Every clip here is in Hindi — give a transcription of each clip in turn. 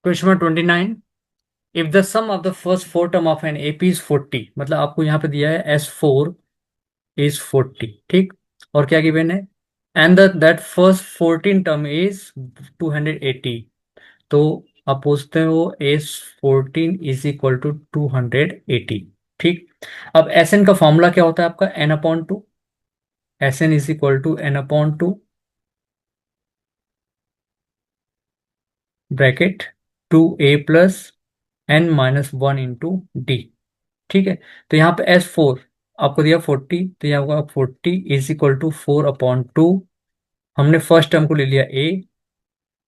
Question number 29। If the sum of the first four term of an AP is 40, मतलब आपको यहाँ पे दिया है S4 इज 40, ठीक। और क्या गिवन है, and that first 14 term is 280। तो आप पूछते हो S14 इज इक्वल टू 280, ठीक। अब Sn का फॉर्मूला क्या होता है आपका, n/2। Sn is equal to n/2 bracket 2a plus n-1 into D, ठीक है। तो यहाँ पे S4 आपको दिया 40, तो यहाँ होगा 40 इज इक्वल टू 4/2। हमने फर्स्ट टर्म को ले लिया a,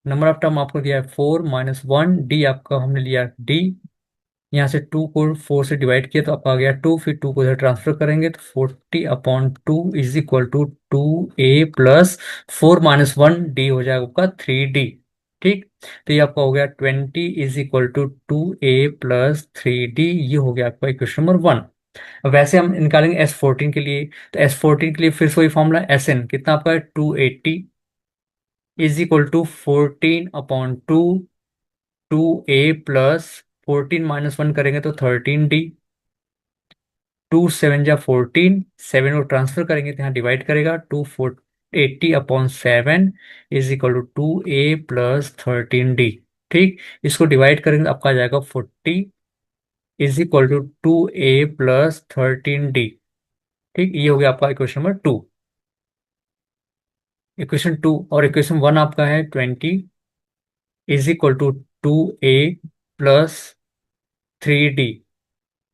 नंबर ऑफ टर्म आपको दिया है 4-1, डी आपका हमने लिया डी। यहाँ से 2 को 4 से डिवाइड किया तो आपका आ गया 2, फिर 2 को इधर ट्रांसफर करेंगे तो 40/2 is equal to 2a plus 4-1 D हो जाएगा आपका 3d, ठीक। तो ये आपका हो गया 20 is equal to 2a plus 3d, ये हो गया आपका इक्वेशन नंबर 1। वैसे हम निकालेंगे S14 के लिए, तो S14 के लिए फिर से वही फॉर्मूला, Sn कितना आपका 280 is equal to 14/2 2a plus 14-1 करेंगे तो 13d, 2 7 जा 14, 7 को ट्रांसफर करेंगे तो यहाँ डिवाइड करेगा, 280/7 is equal to 2a plus 13d, ठीक। इसको डिवाइड करेंगे तो आपका आ जाएगा 40 is equal to 2a plus 13d, ठीक। ये हो गया आपका इक्वेशन नंबर 2। इक्वेशन 2 और इक्वेशन 1 आपका है 20 is equal to 2a plus 3d।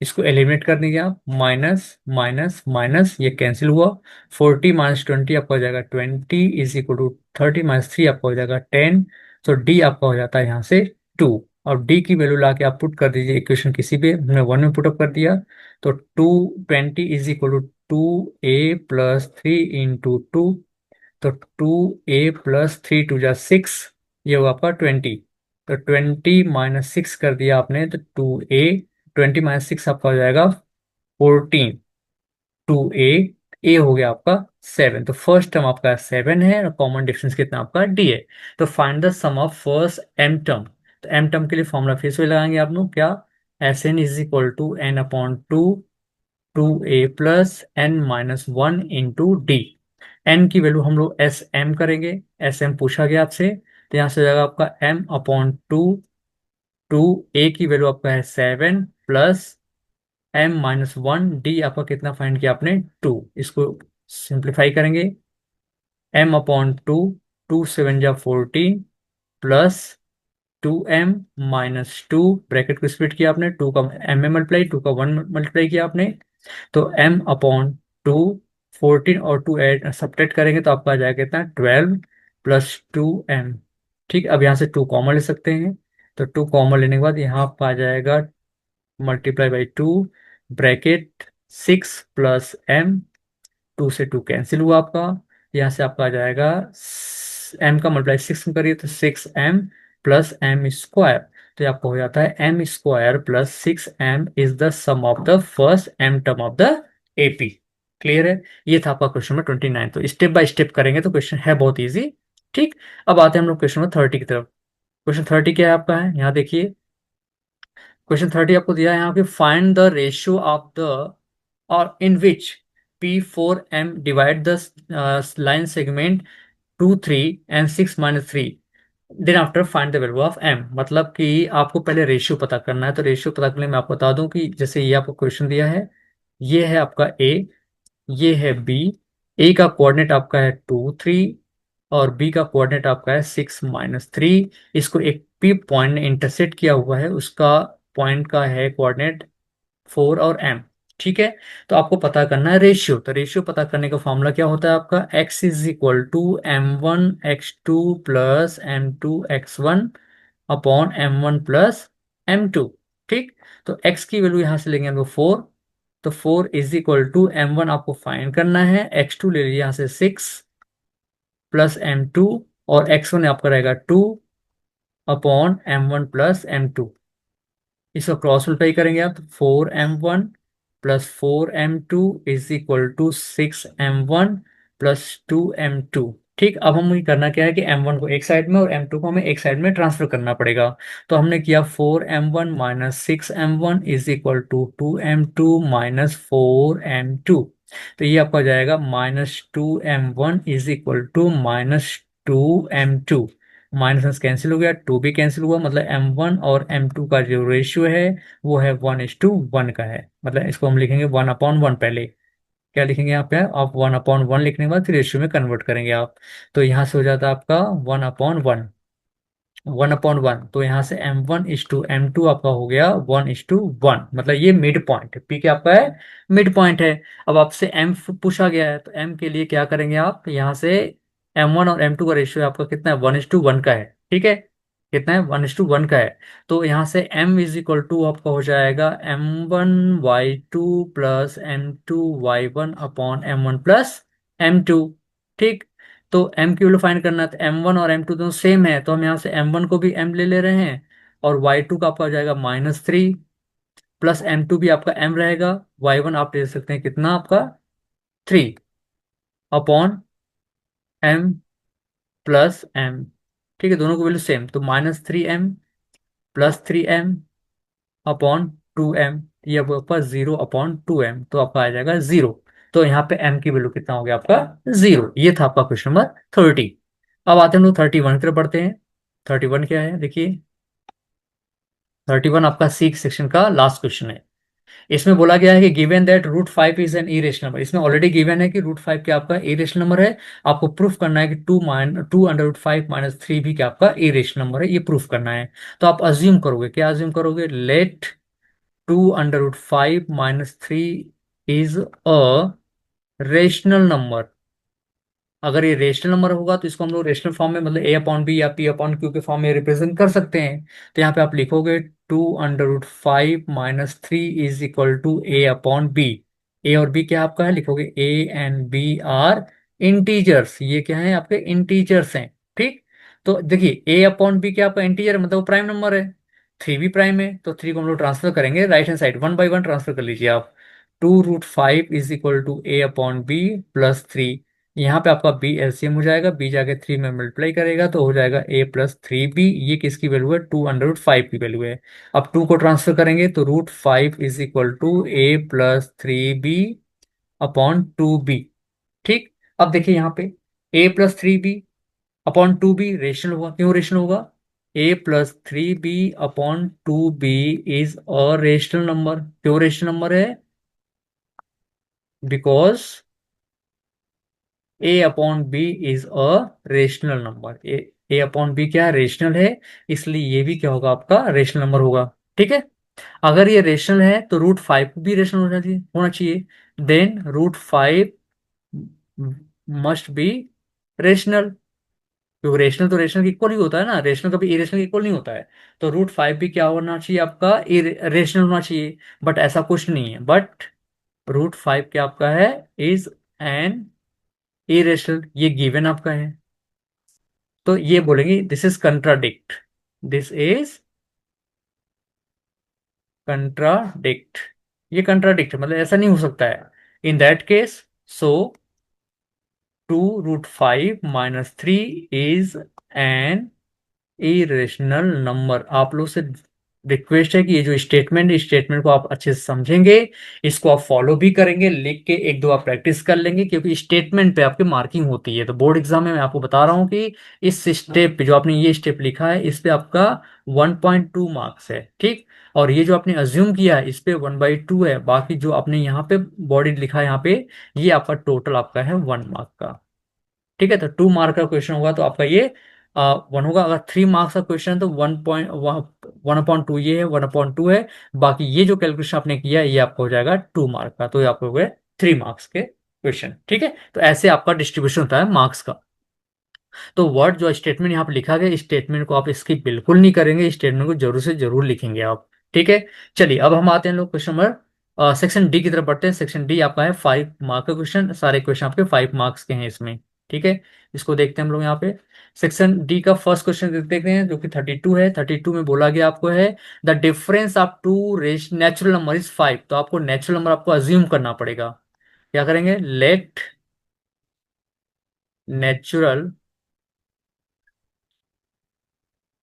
इसको एलिमिनेट कर दीजिए आप, माइनस माइनस माइनस ये कैंसिल हुआ, 40-20 आपका हो जाएगा 20 इज इक्वल टू 30-3 आपका हो जाएगा 10। तो डी आपका हो जाता है यहाँ से 2। और डी की वैल्यू ला के आप पुट कर दीजिए इक्वेशन किसी भी, हमने 1 में पुटअप कर दिया। तो 220 is equal to 2a plus 3 into 2। तो 2a प्लस 3 2 जा 6, ये हुआ आपका 20। तो 20-6 कर दिया आपने तो 2a, 20-6 आपका हो जाएगा 14, 2a हो गया आपका 7। तो फर्स्ट टर्म आपका 7 है और कॉमन डिफरेंस कितना आपका d है। तो find the sum of first m term. तो m टर्म के लिए फॉर्मूला फिर से लगाएंगे आप लोग, क्या, Sn is equal to n/2 2a plus n-1 into D. N की वैल्यू हम लोग एस एम करेंगे, एस एम पूछा गया आपसे, तो यहाँ से जाएगा आपका m/2, 2a की वैल्यू आपका है 7 प्लस m-1, डी आपका कितना फाइंड किया आपने 2। इसको सिंप्लीफाई करेंगे, m/2, 2 7 जा 14 प्लस 2m-2, ब्रैकेट को स्प्लिट किया आपने, 2 का m में मल्टीप्लाई, 2 का 1 मल्टीप्लाई किया आपने। तो m/2, 14 और 2 एड सब्ट्रैक्ट करेंगे तो आपका आ जाएगा कितना 12 प्लस 2m, ठीक। अब यहाँ से 2 कॉमन ले सकते हैं, तो 2 कॉमन लेने के बाद यहाँ आपका आ जाएगा multiply by 2, bracket 6 plus m, 2 से 2 कैंसिल हुआ आपका। यहाँ से आपका आ जाएगा m का मल्टीप्लाई 6 में करिए तो 6m प्लस m स्क्वायर। तो ये आपको हो जाता है m² plus 6m is the sum of the first m term of the AP. Clear है, ये था आपका क्वेश्चन नंबर 29। तो स्टेप बाय स्टेप करेंगे तो क्वेश्चन है बहुत ईजी, ठीक। अब आते हैं हम लोग क्वेश्चन नंबर 30 की तरफ। क्वेश्चन 30 क्या है आपका, है यहाँ देखिए, क्वेश्चन 30 आपको दिया है यहाँ पे, find the ratio of the और in which P4M divide the line segment 2 3 and 6-3, then after find the value of m। मतलब कि आपको पहले रेशियो पता करना है। तो रेशियो पता करने में आपको बता दूं कि जैसे ये आपको क्वेश्चन दिया है, ये है आपका a, ये है b। a का कोऑर्डिनेट आपका है 2 3 और b का कोऑर्डिनेट आपका है 6-3। इसको एक p पॉइंट ने इंटरसेक्ट किया हुआ है, उसका पॉइंट का है कोऑर्डिनेट 4 और m, ठीक है। तो आपको पता करना है रेशियो। तो रेशियो पता करने का फॉर्मूला क्या होता है आपका, x is equal to m1 x2 plus m2 x1 upon m1 plus m2, ठीक। तो x की वैल्यू यहां से लेंगे हम लोग 4, तो 4 इज इक्वल टू m1 आपको फाइंड करना है, x2 ले लीजिए यहाँ से 6 प्लस m2, और x1 आपका रहेगा 2 अपॉन m1 प्लस m2। इसको क्रॉस मल्टीप्लाई करेंगे आप, 4m1 plus 4m2 is equal to 6m1 plus 2m2, ठीक, अब हमें करना क्या है कि M1 को एक साइड में और M2 को हमें एक साइड में ट्रांसफर करना पड़ेगा। तो हमने किया 4M1 minus 6M1 is equal to 2M2 minus 4M2। तो ये आपका जाएगा -2M1 is equal to -2M2। Minus cancel हो गया, टू भी कैंसिल हुआ, मतलब M1 और M2 का जो रेशियो है वो है 1:1 का है। मतलब इसको हम लिखेंगे 1/1 पहले। क्या लिखेंगे यहाँ पे आप 1/1 लिखने के बाद फिर रेशियो में कन्वर्ट करेंगे आप। तो यहाँ से हो जाता है आपका 1/1, 1/1। तो यहाँ से M1:M2 आपका हो गया 1:1। मतलब ये मिड पॉइंट पी के आपका है, मिड पॉइंट है। अब आपसे M पूछा गया है, तो M के लिए क्या करेंगे आप, यहाँ से M1 और M2 का रेशियो आपका कितना है, 1:1 का है। ठीक है, कितना है, 1:1 का है। तो यहाँ से M इज इक्वल टू आपका हो जाएगा M1/2 plus M2/1 upon M1 plus M2। ठीक, तो M की वैल्यू फाइंड करना है, तो M1 और M2 दोनों सेम है, तो हम यहाँ से M1 को भी M ले रहे हैं, और Y2 का आपका हो जाएगा -3, प्लस M2 भी आपका M रहेगा, Y1 आप ले सकते हैं कितना आपका 3 अपॉन M प्लस M। ठीक है, दोनों को वैल्यू सेम, तो -3M plus 3M upon 2M, ये आपका 0/2M, तो आपका आ जाएगा 0। तो यहाँ पे M की वैल्यू कितना हो गया आपका 0। ये था आपका क्वेश्चन नंबर 30। अब आते हैं हम लोग 31 की तरफ बढ़ते हैं। 31 क्या है देखिए, 31 आपका सी सेक्शन का लास्ट क्वेश्चन है। इसमें बोला गया है कि given that √5 is an irrational number. इसमें ऑलरेडी गिवन है कि √5 क्या आपका इरेशनल नंबर है। आपको प्रूफ करना है कि 2 √5 माइनस 3 भी क्या आपका इरेशनल नंबर है, ये प्रूफ करना है। तो आप अज्यूम करोगे, क्या अज्यूम करोगे, let 2 √5 minus 3 is a rational number. अगर ये रेशनल नंबर होगा तो इसको हम लोग रेशनल फॉर्म में, मतलब A/B या P/Q के फॉर्म में रिप्रेजेंट कर सकते हैं। तो यहाँ पे आप लिखोगे 2 √5 minus 3 is equal to A/B। A और बी क्या आपका है, लिखोगे A and B are integers. ये क्या है, आपके इंटीजर्स हैं। ठीक, तो देखिए A/B क्या आपका इंटीजर है, मतलब वो प्राइम नंबर है। 3 भी प्राइम है, तो 3 को हम लोग ट्रांसफर करेंगे राइट हैंड साइड, 1/1 ट्रांसफर कर लीजिए आप। 2 √5 is equal to A/B plus 3। यहाँ पे आपका बी एलसीएम हो जाएगा, बी जाके 3 में मल्टीप्लाई करेगा तो हो जाएगा A+3B। ये किसकी वैल्यू है, 2 √5 की वैल्यू है। अब 2 को ट्रांसफर करेंगे तो √5 is equal to A+3B upon 2B। ठीक, अब देखिए यहाँ पे A+3B अपॉन 2B रेशनल होगा, क्यों रेशनल होगा, A+3B upon 2B is a rational number. क्यों रेशनल नंबर है, because A/B is a rational number. A/B क्या है, रेशनल है, इसलिए ये भी क्या होगा, आपका रेशनल नंबर होगा। ठीक है, अगर ये रेशनल है तो √5 भी रेशनल होना चाहिए। देन √5 मस्ट बी रेशनल, क्योंकि रेशनल तो रेशनल के इक्वल ही होता है ना, रेशनल कभी इरेशनल के इक्वल नहीं होता है। तो √5 भी क्या होना चाहिए, आपका रेशनल होना चाहिए। बट ऐसा कुछ नहीं है, बट √5 क्या आपका है, इज एन इरेशनल, ये गिवन आपका है। तो ये बोलेंगे this is contradict, this is contradict. ये कंट्राडिक्ट मतलब ऐसा नहीं हो सकता है। In that case, so 2 √5 minus 3 is an irrational number. आप लोग से रिक्वेस्ट है कि ये जो स्टेटमेंट, इस स्टेटमेंट को आप अच्छे से समझेंगे, इसको आप फॉलो भी करेंगे, लिख के एक दो आप प्रैक्टिस कर लेंगे, क्योंकि स्टेटमेंट पे आपकी मार्किंग होती है। तो बोर्ड एग्जाम में मैं आपको बता रहा हूँ कि इस स्टेप पे जो आपने ये स्टेप लिखा है, इस पे आपका 1.2 मार्क्स है। ठीक, और ये जो आपने अज्यूम किया है इस पे 1/2 है। बाकी जो आपने यहाँ पे बॉडी लिखा है यहाँ पे, ये आपका टोटल आपका है 1 मार्क का। ठीक है, तो 2 मार्क का क्वेश्चन होगा तो आपका ये 1 होगा। अगर 3 मार्क्स का क्वेश्चन तो 1.2, ये है 1/2 है। बाकी ये जो कैलकुलेशन आपने किया है ये आपका हो जाएगा 2 मार्क का, तो ये आपको हो गए 3 मार्क्स के क्वेश्चन। ठीक है, तो ऐसे आपका डिस्ट्रीब्यूशन होता है मार्क्स का। तो वर्ड जो स्टेटमेंट यहाँ पे लिखा गया, स्टेटमेंट को आप इसकी बिल्कुल नहीं करेंगे, स्टेटमेंट को जरूर से जरूर लिखेंगे आप। ठीक है, चलिए अब हम आते हैं लोग क्वेश्चन नंबर सेक्शन डी की तरफ बढ़ते हैं। सेक्शन डी आपका है 5 मार्क का क्वेश्चन, सारे क्वेश्चन आपके 5 मार्क्स के हैं इसमें। ठीक है, इसको देखते हैं हम लोग यहाँ पे। सेक्शन डी का फर्स्ट क्वेश्चन देखते हैं, जो कि 32 है। 32 में बोला गया आपको है the difference of two natural number is 5। तो आपको नेचुरल नंबर आपको अज्यूम करना पड़ेगा। क्या करेंगे, let natural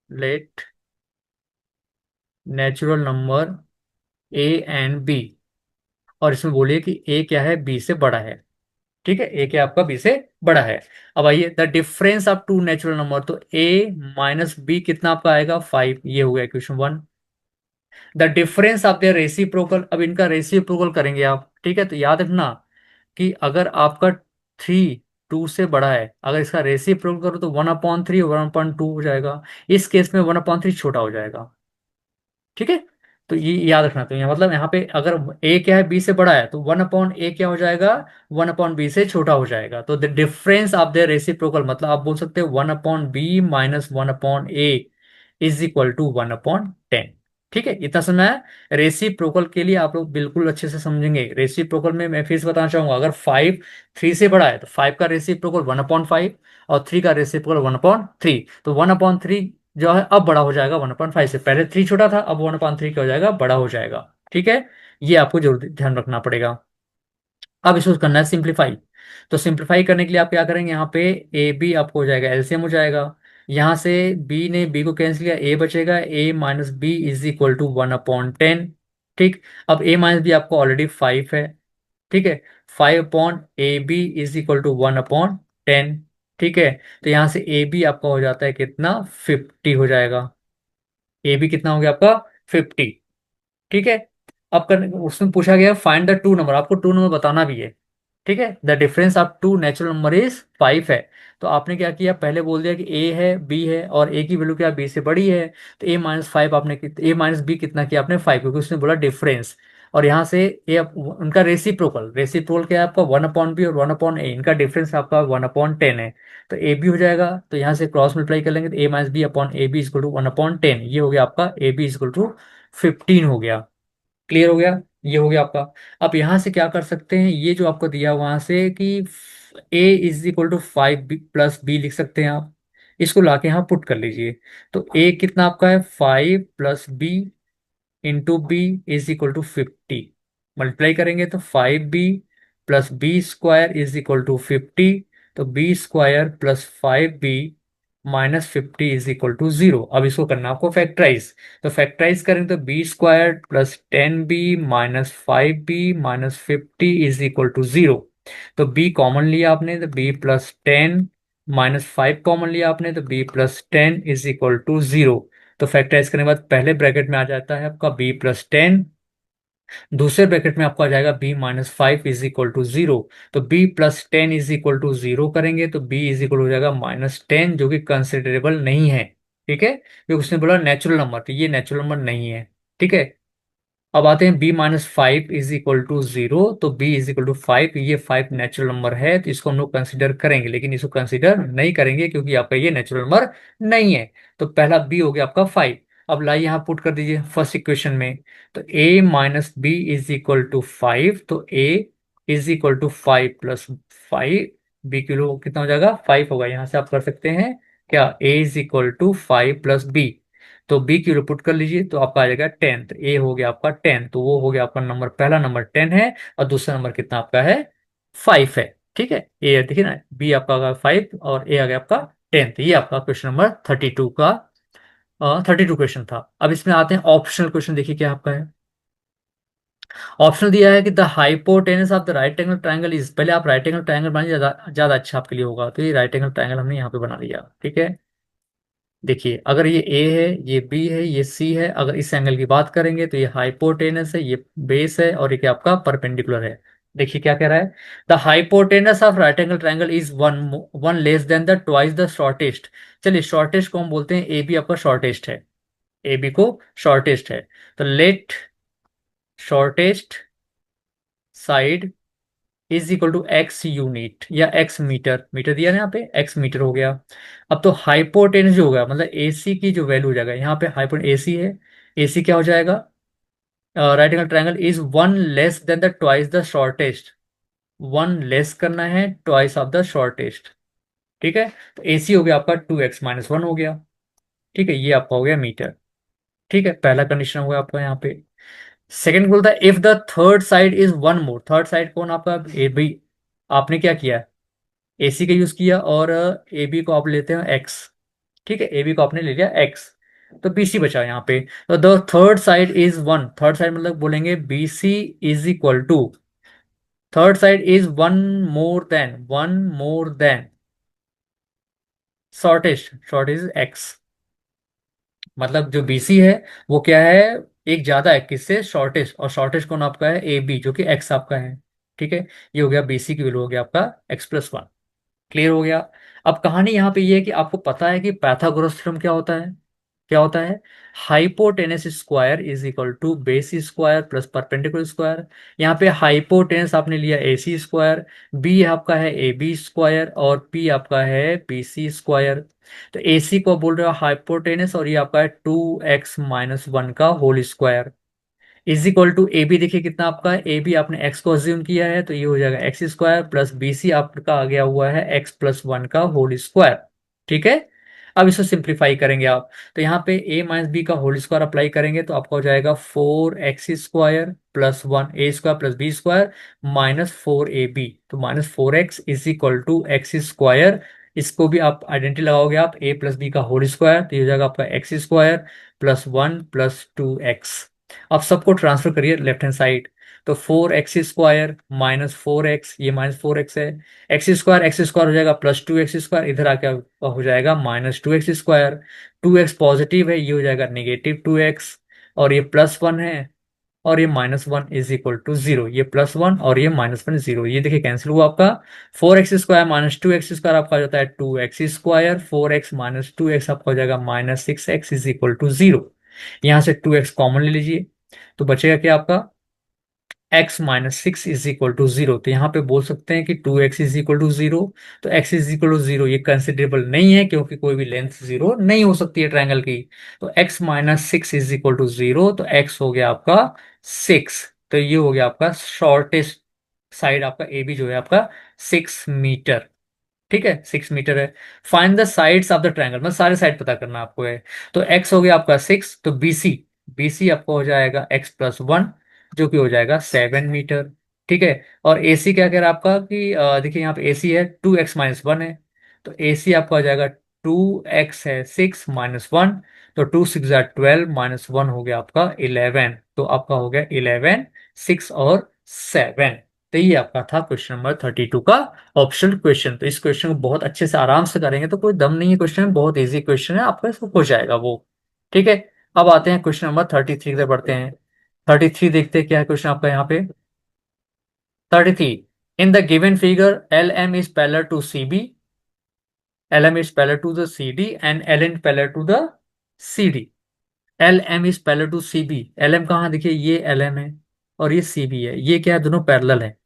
let natural number A and B, और इसमें बोलिए कि ए क्या है, बी से बड़ा है। ठीक है, ए क्या आपका बी से बड़ा है। अब आइए, the difference of two natural number, तो ए माइनस बी कितना आपका आएगा, 5, ये हो गया question 1। The difference of their reciprocal, अब इनका रेसिप्रोकल करेंगे आप, ठीक है, तो याद रखना कि अगर आपका 3 2 से बड़ा है, अगर इसका रेसिप्रोकल करो तो 1/3 1/2 हो जाएगा। इस केस में 1/3 छोटा हो जाएगा। ठीक है, तो ये याद रखना। तो यहाँ मतलब यहाँ पे अगर ए क्या है, बी से बड़ा है, तो 1/a क्या हो जाएगा, 1/b से छोटा हो जाएगा। तो the difference of the reciprocal, मतलब आप बोल सकते हो 1/b minus 1/a is equal to 1/10। ठीक है, इतना समझ में आया। रेसिप्रोकल के लिए आप लोग बिल्कुल अच्छे से समझेंगे। रेसिप्रोकल में मैं फिर से बताना चाहूंगा, अगर 5 3 से बड़ा है तो 5 का रेसिप्रोकल 1/5, और 3 का रेसिप्रोकल 1/3। तो 1/3 जो है अब बड़ा हो जाएगा 1/5 से, पहले 3 छोटा था, अब 1/3 क्या हो जाएगा, बड़ा हो जाएगा। ठीक है, ये आपको जरूर ध्यान रखना पड़ेगा। अब इसको करना है सिंप्लीफाई। तो सिंप्लीफाई करने के लिए आप क्या करेंगे, यहाँ पे ए बी आपको हो जाएगा, एलसीएम हो जाएगा। यहाँ से बी ने बी को कैंसिल किया, ए बचेगा, A minus B is equal to 1/10। ठीक, अब ए माइनस बी आपको ऑलरेडी 5 है। ठीक है, 5/ab इज इक्वल टू 1/10। ठीक है, तो यहाँ से ए बी आपका हो जाता है कितना, 50 हो जाएगा। ए बी कितना हो गया आपका, 50। ठीक है, अब करने उसमें पूछा गया फाइंड द टू नंबर, आपको टू नंबर बताना भी है। ठीक है, the difference of two natural number is 5 है। तो आपने क्या किया, पहले बोल दिया कि ए है बी है, और ए की वैल्यू क्या, बी से बड़ी है। तो a-5 आपने, ए माइनस बी कितना किया आपने, 5, क्योंकि उसने बोला डिफरेंस। और यहाँ से ए उनका रेसिप्रोकल, रेसिप्रोकल क्या है आपका, 1/b और 1/a, इनका डिफरेंस आपका 1/10 है। तो ए बी हो जाएगा, तो यहाँ से क्रॉस मल्टीप्लाई कर लेंगे, तो a-b/ab इज इक्वल टू 1/10, ये हो गया आपका A B is equal to 15 हो गया। क्लियर हो गया, ये हो गया आपका। अब यहां से क्या कर सकते हैं, ये जो आपको दिया वहां से कि a is equal to 5 plus B लिख सकते हैं आप। इसको लाके यहाँ पुट कर लीजिए। तो a कितना आपका है, 5 plus B into B is equal to 50। Multiply करेंगे तो 5b plus b square is equal to 50। तो b² plus 5b minus 50 is equal to 0। अब इसको करना आपको फैक्टराइज। तो फैक्टराइज करेंगे तो b² plus 10b minus 5b minus 50 is equal to 0। तो b कॉमन लिया आपने, तो b प्लस 10 माइनस 5 कॉमन लिया आपने, तो b plus 10 is equal to 0। तो फैक्टराइज करने के बाद पहले ब्रैकेट में आ जाता है आपका b+10, दूसरे ब्रैकेट में आपको आ जाएगा b-5 इज इक्वल टू 0। तो b+10 इज इक्वल टू 0 करेंगे तो b इज इक्वल हो जाएगा -10, जो कि कंसिडरेबल नहीं है। ठीक है, क्योंकि उसने बोला नेचुरल नंबर, तो ये नेचुरल नंबर नहीं है। ठीक है, अब आते हैं b-5 इज इक्वल टू 0, तो b इज इक्वल टू 5, ये 5 नेचुरल नंबर है, तो इसको हम लोग कंसिडर करेंगे, लेकिन इसको कंसिडर नहीं करेंगे क्योंकि आपका ये नेचुरल नंबर नहीं है। तो पहला b हो गया आपका 5। अब लाइए यहाँ पुट कर दीजिए फर्स्ट इक्वेशन में। तो a minus B is equal to 5, तो a is equal to 5 plus 5, b किलो कितना हो जाएगा, 5 होगा। यहाँ से आप कर सकते हैं क्या, a is equal to 5 plus b, तो बी की पुट कर लीजिए तो आपका आ जाएगा 10। तो ए हो गया आपका 10, तो वो हो गया आपका नंबर, पहला नंबर 10 है, और दूसरा नंबर कितना आपका है, 5 है। ठीक है, ए देखिए ना, बी आपका आ गया 5 और ए आ गया आपका 10। तो ये आपका क्वेश्चन नंबर 32 का 32 क्वेश्चन था। अब इसमें आते हैं ऑप्शनल क्वेश्चन, देखिए क्या आपका है। ऑप्शनल दिया है कि the hypotenuse of the right angle triangle is, पहले आप राइट एंगल ट्राइंगल बनाइए, ज्यादा ज्यादा अच्छा आपके लिए होगा। तो ये राइट एंगल ट्राइंगल हमने यहाँ पे बना लिया। ठीक है, देखिए अगर ये ए है, ये बी है, ये सी है, अगर इस एंगल की बात करेंगे तो ये हाइपोटेनस है, ये बेस है, और ये क्या आपका परपेंडिकुलर है। देखिए क्या कह रहा है, the hypotenuse of right angle triangle is one one less than the twice the shortest. चलिए शॉर्टेस्ट को हम बोलते हैं ए बी, आपका शॉर्टेस्ट है, ए बी को शॉर्टेस्ट है। तो let shortest side is equal to X unit या एक्स मीटर, मीटर दिया ना यहाँ पे, एक्स मीटर हो गया। अब तो हाइपोटेन्स जो होगा, मतलब एसी की जो वैल्यू हो जाएगा, यहाँ पे हाइपोटेन एसी है, एसी क्या हो जाएगा, right angle triangle is one less than the twice the shortest, one less करना है ट्वाइस ऑफ द शॉर्टेस्ट। ठीक है, तो एसी हो गया आपका 2x-1 हो गया। ठीक है, ये आपका हो गया मीटर। ठीक है, पहला कंडीशन हो गया आपका यहाँ पे। सेकंड बोलता है if the third side is one more, third side कौन आपका, ए बी, आपने क्या किया, एसी का यूज किया, और ए बी को आप लेते हैं एक्स। ठीक है, ए बी को आपने ले लिया एक्स। तो BC बचा यहाँ पे। तो the third side is one, third side मतलब बोलेंगे BC is equal to, third side is one more than shortage, shortage X, मतलब जो BC है वो क्या है, एक ज्यादा है किससे, शॉर्टेज, और शॉर्टेज कौन आपका है, AB जो कि X आपका है। ठीक है, ये हो गया BC की वैल्यू हो गया आपका X+1। क्लियर हो गया। अब कहानी यहाँ पे ये है कि आपको पता है कि पाइथागोरस थ्योरम क्या होता है, क्या होता है, hypotenuse square is equal to base square plus perpendicular square. यहाँ पे हाइपोटेनस आपने लिया AC स्क्वायर, बी आपका है AB स्क्वायर, और पी आपका है BC स्क्वायर। तो AC को बोल रहे हो हाइपोटेनस, और ये आपका है 2x-1 का whole square is equal to A B. देखिए कितना आपका है, ए बी आपने एक्स को अज्यूम किया है तो ये हो जाएगा X² प्लस BC आपका आ गया हुआ है X+1 का होल स्क्वायर। ठीक है, अब इसको सिंप्लीफाई करेंगे आप, तो यहाँ पे A-B का होल स्क्वायर अप्लाई करेंगे तो आपका हो जाएगा 4x² plus 1 A² plus B² -4AB, तो -4x is equal to X²। इसको भी आप आइडेंटिटी लगाओगे आप A+B का होल स्क्वायर, तो ये हो जाएगा आपका X² प्लस 1 प्लस 2x। अब सबको ट्रांसफर करिए लेफ्ट हैंड साइड, तो 4x² -4x, ये -4x है, एक्स स्क्वायर हो जाएगा +2x², इधर आके हो जाएगा -2x²। 2x पॉजिटिव है, ये हो जाएगा -2x, और ये +1 है, और ये -1 इज इक्वल टू 0, ये +1 और ये -1 0, ये देखिए कैंसिल हुआ आपका। 4x² -2x² आपका हो जाता है 2x², 4x -2x आपका हो जाएगा -6x इज इक्वल टू 0। यहां से 2x कॉमन ले लीजिए, तो बचेगा क्या आपका, x-6 इज इक्वल टू 0। तो यहाँ पे बोल सकते हैं कि 2x इज इक्वल टू 0। तो x इज इक्वल टू 0 ये कंसिडरेबल नहीं है, क्योंकि कोई भी लेंथ 0 नहीं हो सकती है ट्रायंगल की। तो x-6 इज इक्वल टू 0, तो x हो गया आपका 6। तो ये हो गया आपका शॉर्टेस्ट साइड, आपका AB जो है आपका 6 मीटर। ठीक है, 6 मीटर है। Find the sides of the triangle, मतलब सारे साइड पता करना आपको है। तो x हो गया आपका 6, तो BC, BC आपको हो जाएगा X+1 जो कि हो जाएगा 7 मीटर। ठीक है, और AC क्या कह रहा है आपका कि देखिए यहाँ पे AC है 2x-1 है, तो AC आपका हो जाएगा 2x है 6-1, तो 2 6 12, -1 हो गया आपका 11, तो आपका हो गया 11, 6 और 7। तो ये आपका था क्वेश्चन नंबर 32 का ऑप्शनल क्वेश्चन। तो इस क्वेश्चन को बहुत अच्छे से आराम से करेंगे तो कोई दम नहीं है, क्वेश्चन बहुत इजी क्वेश्चन है, आपका इसको हो जाएगा वो। ठीक है, अब आते हैं क्वेश्चन नंबर 33 पे बढ़ते हैं। 33 देखते हैं क्या है क्वेश्चन आपका यहाँ पे। 33, in the given figure LM is parallel to CB, LM is parallel to the CD and LN parallel to the CD। LM is parallel to CB, LM कहाँ, देखिए ये LM है और ये CB है, ये क्या है, दोनों पैरेलल है।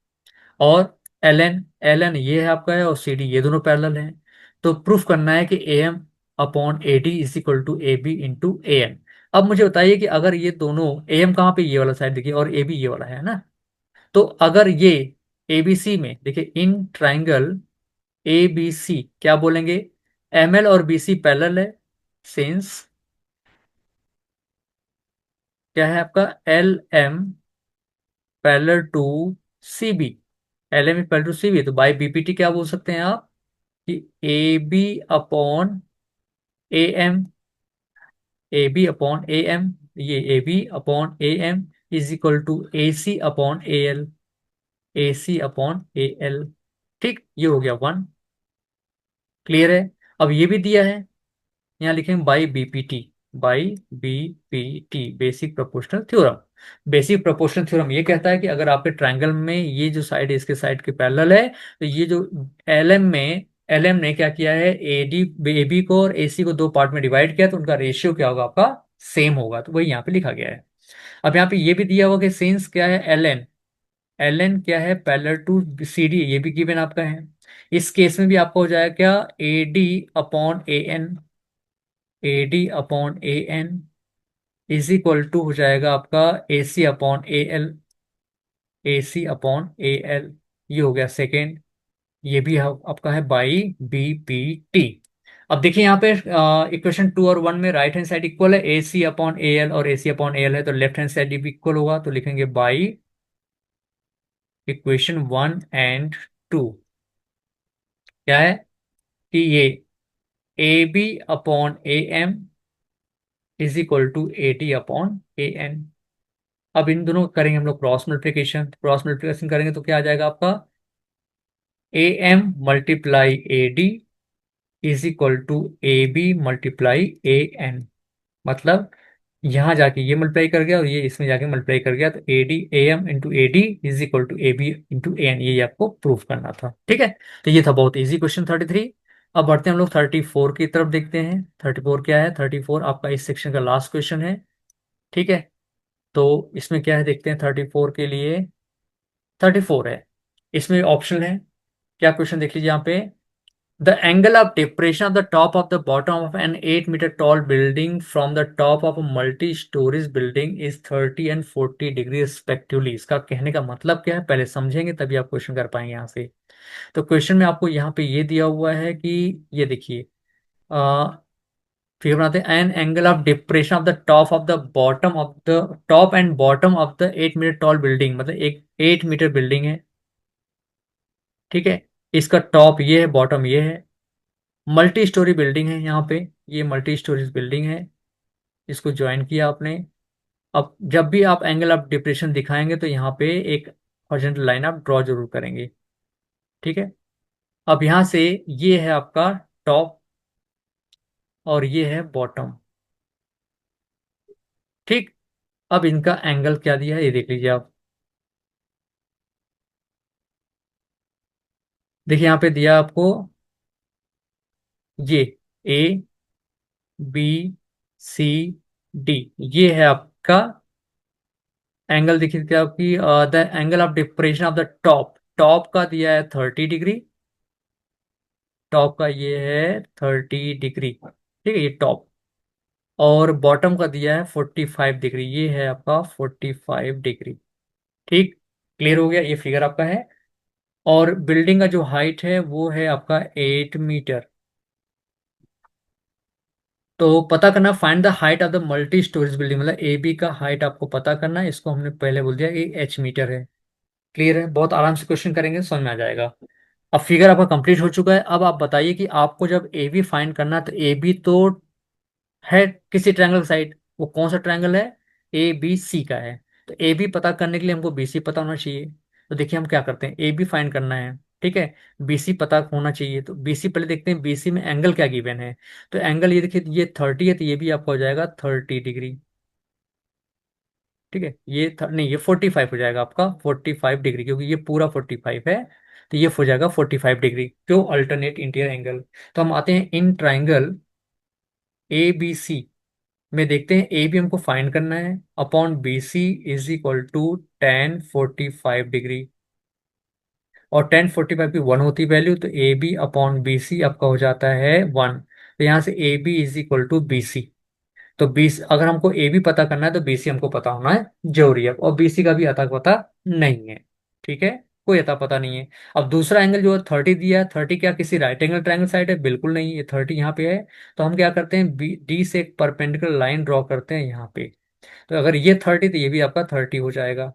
और LN ये है आपका है, और CD ये दोनों पैरेलल हैं। तो प्रूफ करना है कि AM/AD is equal to AB into AM। अब मुझे बताइए कि अगर ये दोनों, AM कहाँ पे, ये वाला साइड देखिए, और AB ये वाला है ना, तो अगर ये ABC में देखिए, इन ट्राइंगल ABC क्या बोलेंगे, ML और BC पैरेलल है, सिंस क्या है आपका, LM parallel to CB, LM is parallel to CB, तो बाय BPT क्या बोल सकते हैं आप कि AB/AM, AB/AM, ये AB/AM is equal to AC/AL, AC/AL। ठीक, ये हो गया 1। क्लियर है। अब ये भी दिया है, यहाँ लिखेंगे by BPT, by BPT, basic proportional theorem. Basic proportional theorem ये कहता है कि अगर आपके ट्रायंगल में ये जो साइड है इसके साइड के पैरेलल है, तो ये जो LM ने क्या किया है, AB को और AC को दो पार्ट में डिवाइड किया, तो उनका रेशियो क्या होगा आपका, सेम होगा, तो वही यहाँ पे लिखा गया है। अब यहाँ पे ये भी दिया हुआ कि सिंस क्या है, LN क्या है, पैरेलल टू CD, ये भी गिवन आपका है। इस केस में भी आपका हो जाएगा क्या, AD/AN, AD/AN is equal to हो जाएगा आपका AC/AL, AC/AL, ये हो गया सेकेंड। ये भी आपका है बाई BPT। अब देखिए यहाँ पे इक्वेशन 2 और 1 में राइट हैंड साइड इक्वल है, AC/AL और AC/AL है, तो लेफ्ट हैंड साइड भी इक्वल होगा, तो लिखेंगे बाई इक्वेशन 1 एंड 2, क्या है कि ये AB/AM is equal to A D upon A N. अब इन दोनों को करेंगे हम लोग क्रॉस मल्टीप्लिकेशन। क्रॉस मल्टीप्लिकेशन करेंगे तो क्या आ जाएगा आपका, A M multiply A D is equal to A B multiply A N. मतलब यहाँ जाके ये मल्टीप्लाई कर गया और ये इसमें जाके मल्टीप्लाई कर गया, तो A D A M into A D is equal to A B into A N, ये आपको प्रूफ करना था। ठीक है, तो ये था बहुत इजी क्वेश्चन 33। अब बढ़ते हैं हम लोग 34 की तरफ, देखते हैं 34 क्या है। 34 आपका इस सेक्शन का लास्ट क्वेश्चन है। ठीक है, तो इसमें क्या है देखते हैं 34 के लिए। 34 है, इसमें ऑप्शन है। क्या क्वेश्चन देख लीजिए यहाँ पे। The angle of depression of the top of the bottom of an 8-meter tall building from the top of a multi-stories building is 30 and 40 degree respectively। इसका कहने का मतलब क्या है पहले समझेंगे तभी आप क्वेश्चन कर पाएंगे यहाँ से। तो क्वेश्चन में आपको यहाँ पे ये दिया हुआ है कि ये देखिए, फिगर बनाते हैं। An angle of depression of the top of the bottom of the top and bottom of the 8 metre tall building, मतलब एक 8 मीटर बिल्डिंग है। ठीक है, इसका टॉप ये है, बॉटम ये है, मल्टी स्टोरी बिल्डिंग है यहाँ पे, ये मल्टी स्टोरी बिल्डिंग है, इसको ज्वाइन किया आपने। अब जब भी आप एंगल ऑफ डिप्रेशन दिखाएंगे तो यहाँ पे एक हॉरिजॉन्टल लाइन आप ड्रॉ जरूर करेंगे। ठीक है, अब यहाँ से ये है आपका टॉप और ये है बॉटम। ठीक, अब इनका एंगल क्या दिया है ये देख लीजिए आप। देखिए यहाँ पे दिया आपको ये ए बी सी डी, ये है आपका एंगल। देखिए क्या आपकी, the angle of depression of the top, top का दिया है 30 डिग्री, टॉप का ये है 30 डिग्री। ठीक है, ये टॉप। और बॉटम का दिया है 45 डिग्री, ये है आपका 45 डिग्री। ठीक, क्लियर हो गया, ये फिगर आपका है। और बिल्डिंग का जो हाइट है वो है आपका 8 मीटर। तो पता करना, find the height of the multi storage building, मतलब ए बी का हाइट आपको पता करना है। इसको हमने पहले बोल दिया ये H मीटर है। क्लियर है, बहुत आराम से क्वेश्चन करेंगे समझ में आ जाएगा। अब फिगर आपका कंप्लीट हो चुका है। अब आप बताइए कि आपको जब ए बी फाइंड करना है तो ए बी तो है किसी ट्रायंगल साइड, वो कौन सा ट्रायंगल है, ए बी सी का है। तो ए बी पता करने के लिए हमको बी सी पता होना चाहिए। तो देखिए हम क्या करते हैं, ए बी फाइंड करना है, ठीक है, बी सी पता होना चाहिए। तो बी सी पहले देखते हैं बी सी में एंगल क्या गिवन है। तो एंगल ये देखिए, ये 30 है तो ये भी आपका हो जाएगा 30 डिग्री। ठीक है, नहीं, ये 45 हो जाएगा आपका 45 डिग्री, क्योंकि ये पूरा 45 है। तो ये हो जाएगा 45 डिग्री, क्यों, अल्टरनेट इंटीरियर एंगल। तो हम आते हैं in triangle A B C में, देखते हैं ए बी हमको फाइंड करना है upon B C is equal to 10 45 degree. और 10 45 की 1 होती वैल्यू, तो A B upon B C आपका हो जाता है 1। तो यहाँ से A B is equal to B C. तो 20, अगर हमको ए बी पता करना है तो बी सी हमको पता होना है जरूरी है, और बी सी का भी अता पता नहीं है। ठीक है, कोई अता पता नहीं है। अब दूसरा एंगल जो है 30 दिया है, 30 क्या किसी राइट एंगल ट्रायंगल साइड है, बिल्कुल नहीं, ये 30 यहाँ पे है। तो हम क्या करते हैं, डी से एक परपेंडिकुलर लाइन ड्रॉ करते हैं यहाँ पे। तो अगर ये 30 तो ये भी आपका 30 हो जाएगा।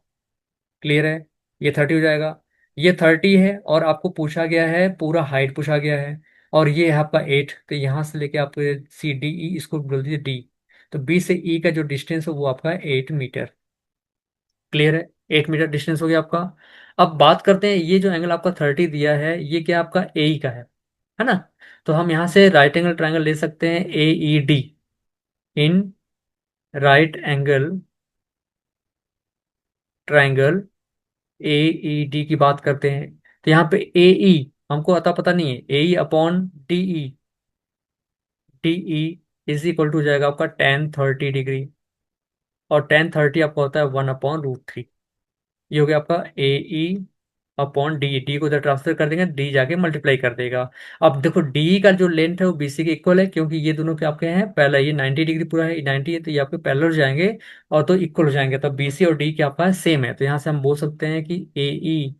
क्लियर है, ये 30 हो जाएगा। ये 30 है और आपको पूछा गया है, पूरा हाइट पूछा गया है, और ये है आपका 8। तो यहाँ से लेके आप सी डी ई, इसको बोल दीजिए डी। तो बी से ई का जो डिस्टेंस है वो आपका 8 मीटर। क्लियर है, 8 मीटर डिस्टेंस हो गया आपका। अब बात करते हैं, ये जो एंगल आपका 30 दिया है ये क्या आपका ए ई का है ना। तो हम यहाँ से राइट एंगल ट्रायंगल ले सकते हैं A E D. In right angle triangle A E D की बात करते हैं, तो यहाँ पे ए ई हमको अता पता नहीं है, A E upon D E, D E is equal to जाएगा आपका 10 30 डिग्री। और 10 30 आपका होता है 1/√3। ये हो गया आपका ए ई अपॉन डी, डी को इधर ट्रांसफर कर देंगे, डी जाके मल्टीप्लाई कर देगा। अब देखो डी का जो लेंथ है वो बी सी के इक्वल है, क्योंकि ये दोनों के आपके हैं पहला, ये 90 डिग्री पूरा है, 90 है, तो ये आपके पैरेलल हो जाएंगे और तो इक्वल हो जाएंगे। तो बी सी और डी के आपका सेम है, तो यहाँ से हम बोल सकते हैं कि ए ई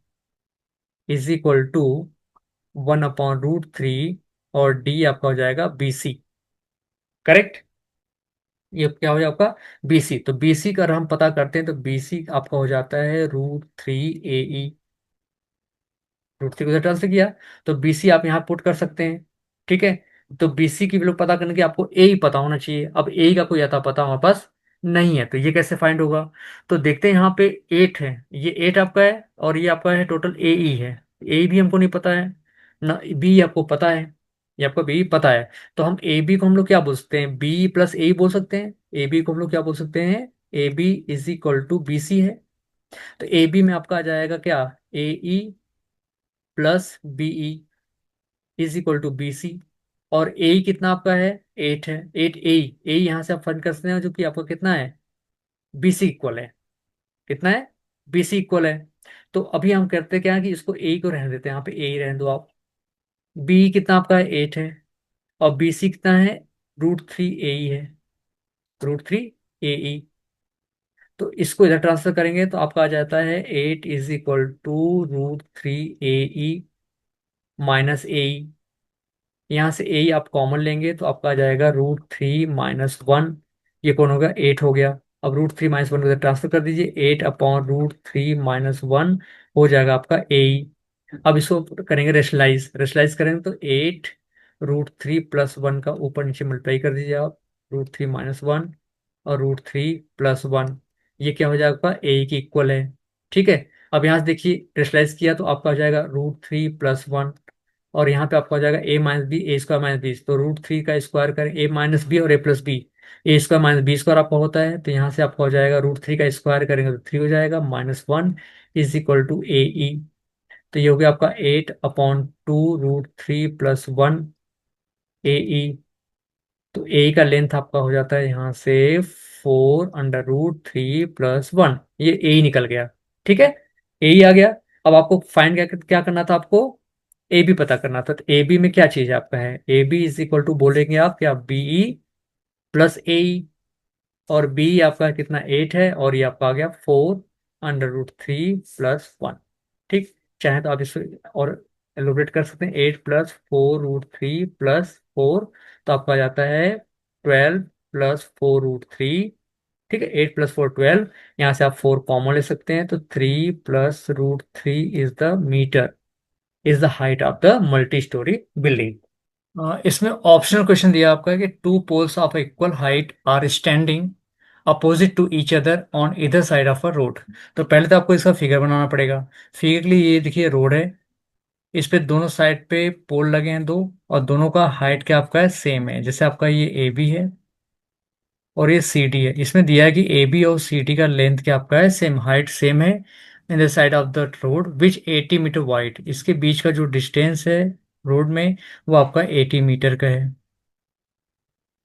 इज इक्वल टू 1/√3, और डी आपका हो जाएगा बी सी। करेक्ट, ये क्या हो जाएगा आपका बी सी। तो बी सी का अगर हम पता करते हैं तो बी सी आपका हो जाता है √3 ए ई। √3 को ट्रांसफर किया तो बी सी आप यहाँ पुट कर सकते हैं। ठीक है, तो BC की वैल्यू पता करने के आपको ए ही पता होना चाहिए। अब ए का कोई अता पता हमारे पास नहीं है, तो ये कैसे फाइंड होगा? तो देखते हैं, यहाँ पे 8 है, ये 8 आपका है, और ये आपका है टोटल ए ई है। ए भी हमको नहीं पता है ना, बी आपको पता है, ये आपको बी पता है। तो हम ए बी को हम लोग क्या बोल सकते हैं, बी प्लस ए बोल सकते हैं। ए बी को हम लोग क्या बोल सकते हैं, A B is equal to B C है। तो ए बी में आपका आ जाएगा क्या, A E plus B E is equal to B C. और ए कितना आपका है, 8 है, 8 ए यहाँ से आप फंड कर सकते हैं, जो कि आपका कितना है, बी सी इक्वल है, कितना है, बी सी इक्वल है। तो अभी हम करते क्या है कि इसको ए को रहने देते हैं, यहाँ पे ए ही रहने दो आप। बी कितना आपका है, 8 है, और बी सी कितना है, √3 ए ई है, √3 ए ई। तो इसको इधर ट्रांसफर करेंगे तो आपका आ जाता है 8 is equal to √3 A E minus A E. यहाँ से ए आप कॉमन लेंगे तो आपका आ जाएगा √3 - 1, ये कौन होगा, 8 हो गया। अब √3 - 1 को ट्रांसफर कर दीजिए, 8/√3 - 1 हो जाएगा आपका ए। अब इसको करेंगे रेशनलाइज, रेशनलाइज करेंगे तो 8 √3 + 1 का ऊपर नीचे मल्टीप्लाई कर दीजिए आप, √3 - 1 और √3 + 1, ये क्या हो जाएगा, ए के इक्वल है। ठीक है। अब यहाँ से देखिए रेशनलाइज किया तो आपका हो जाएगा √3 + 1, और यहाँ पे आपका हो जाएगा a - b, a² - b, तो √3 का स्क्वायर करें, a - b और a + b, a² - b² आपका होता है, तो यहाँ से आपका हो जाएगा √3 का स्क्वायर करेंगे तो 3 हो जाएगा, -1 इज इक्वल टू ए ई। तो ये हो गया आपका 8/2 √3 + 1 ए ई। तो ए का लेंथ आपका हो जाता है यहाँ से 4√3 + 1, ये ए ही निकल गया। ठीक है, ए ही आ गया। अब आपको फाइंड क्या क्या करना था, आपको ए बी पता करना था। तो ए बी में क्या चीज आपका है, A B is equal to बोलेंगे आप क्या, बी ई प्लस ए ई। और बी आपका कितना, 8 है, और ये आपका आ गया 4√3 + 1। ठीक, चाहे तो आप इसको और एलोब्रेट कर सकते हैं, 8 + 4√3 + 4, तो आपका आ जाता है 12 + 4√3। ठीक है, 8 + 4 12, यहाँ से आप 4 कॉमन ले सकते हैं, तो 3 + √3 is the metre, is the height of the multi storey building. इसमें ऑप्शनल क्वेश्चन दिया आपका है कि two poles of equal height are standing opposite to each other on either side of a road. तो पहले तो आपको इसका फिगर बनाना पड़ेगा। फिगर के लिए ये देखिए रोड है, इस पे दोनों साइड पे पोल लगे हैं दो, और दोनों का हाइट क्या आपका है, सेम है। जैसे आपका ये ए बी है और ये सी डी है, इसमें दिया है कि ए बी और सी डी का लेंथ क्या आपका है, सेम, हाइट सेम है in the side of the road which 80 metre wide. इसके बीच का जो डिस्टेंस है रोड में, वो आपका 80 मीटर का है।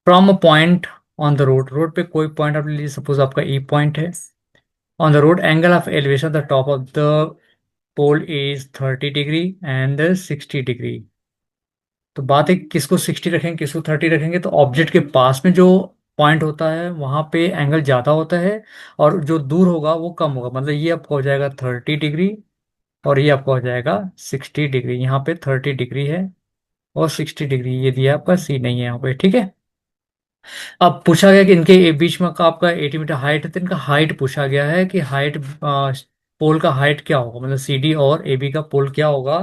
From a point on the road, road पे कोई पॉइंट आप ले लीजिए, सपोज आपका ई पॉइंट है। On the road angle of elevation the top of the pole is 30 degree and 60 degree. तो बात है किसको 60 रखेंगे किसको 30 रखेंगे, तो ऑब्जेक्ट के पास में जो पॉइंट होता है वहां पे एंगल ज्यादा होता है, और जो दूर होगा वो कम होगा। मतलब ये आपका हो जाएगा 30 डिग्री, और ये आपका हो जाएगा 60 डिग्री। यहाँ पे 30 डिग्री है और 60 डिग्री, ये दिया आपका सी नहीं है यहाँ पे। ठीक है। अब पूछा गया कि इनके बीच में का आपका 80 मीटर हाइट है, तो इनका हाइट पूछा गया है कि हाइट, पोल का हाइट क्या होगा, मतलब सी डी और ए बी का पोल क्या होगा,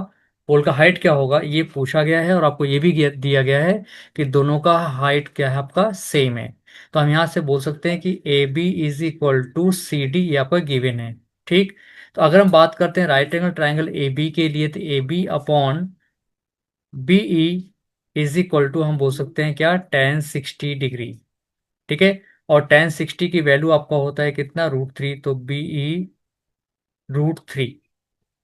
पोल का हाइट क्या होगा, ये पूछा गया है। और आपको ये भी दिया गया है कि दोनों का हाइट क्या है, आपका सेम है। तो हम यहाँ से बोल सकते हैं कि A B is equal to C D, ये आपका गिवन है। ठीक। तो अगर हम बात करते हैं right angle triangle A B के लिए, तो A B upon B E is equal to हम बोल सकते हैं क्या, tan 60 डिग्री। ठीक है। और tan 60 की वैल्यू आपका होता है कितना, √3, तो बी ई √3।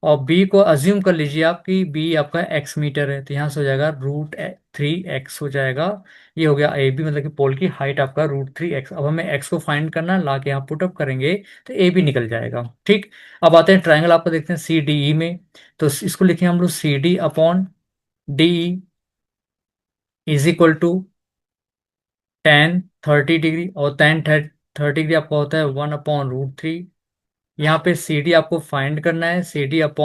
और बी को अज्यूम कर लीजिए आप कि बी आपका एक्स मीटर है, तो यहाँ से हो जाएगा √3x हो जाएगा। ये हो गया ए बी, मतलब कि पोल की हाइट आपका √3x। अब हमें एक्स को फाइंड करना, ला के यहाँ पुटअप करेंगे तो ए बी निकल जाएगा। ठीक। अब आते हैं ट्राइंगल, आपको देखते हैं सी डी ई में। तो इसको लिखें हम लोग CD/DE is equal to tan 30 degree, और tan 30 डिग्री आपका होता है 1/√3। यहाँ पे सी डी आपको फाइंड करना है, CD/D आपका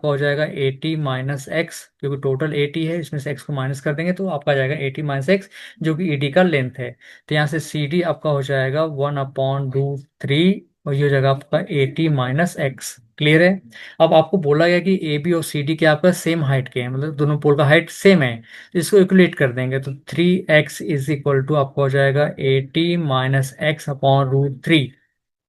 हो जाएगा 80 - x, क्योंकि टोटल 80 है, इसमें से x को माइनस कर देंगे तो आपका आ जाएगा 80 - x, जो कि ED का लेंथ है। तो यहाँ से सी डी आपका हो जाएगा 1/√3 और ये हो जाएगा आपका 80 माइनस एक्स। क्लियर है। अब आपको बोला गया कि ए बी और सी डी के आपका सेम हाइट के हैं, मतलब दोनों पोल का हाइट सेम है, तो इसको इक्वलेट कर देंगे तो 3x इज इक्वल टू आपका हो जाएगा 80 minus x upon root 3।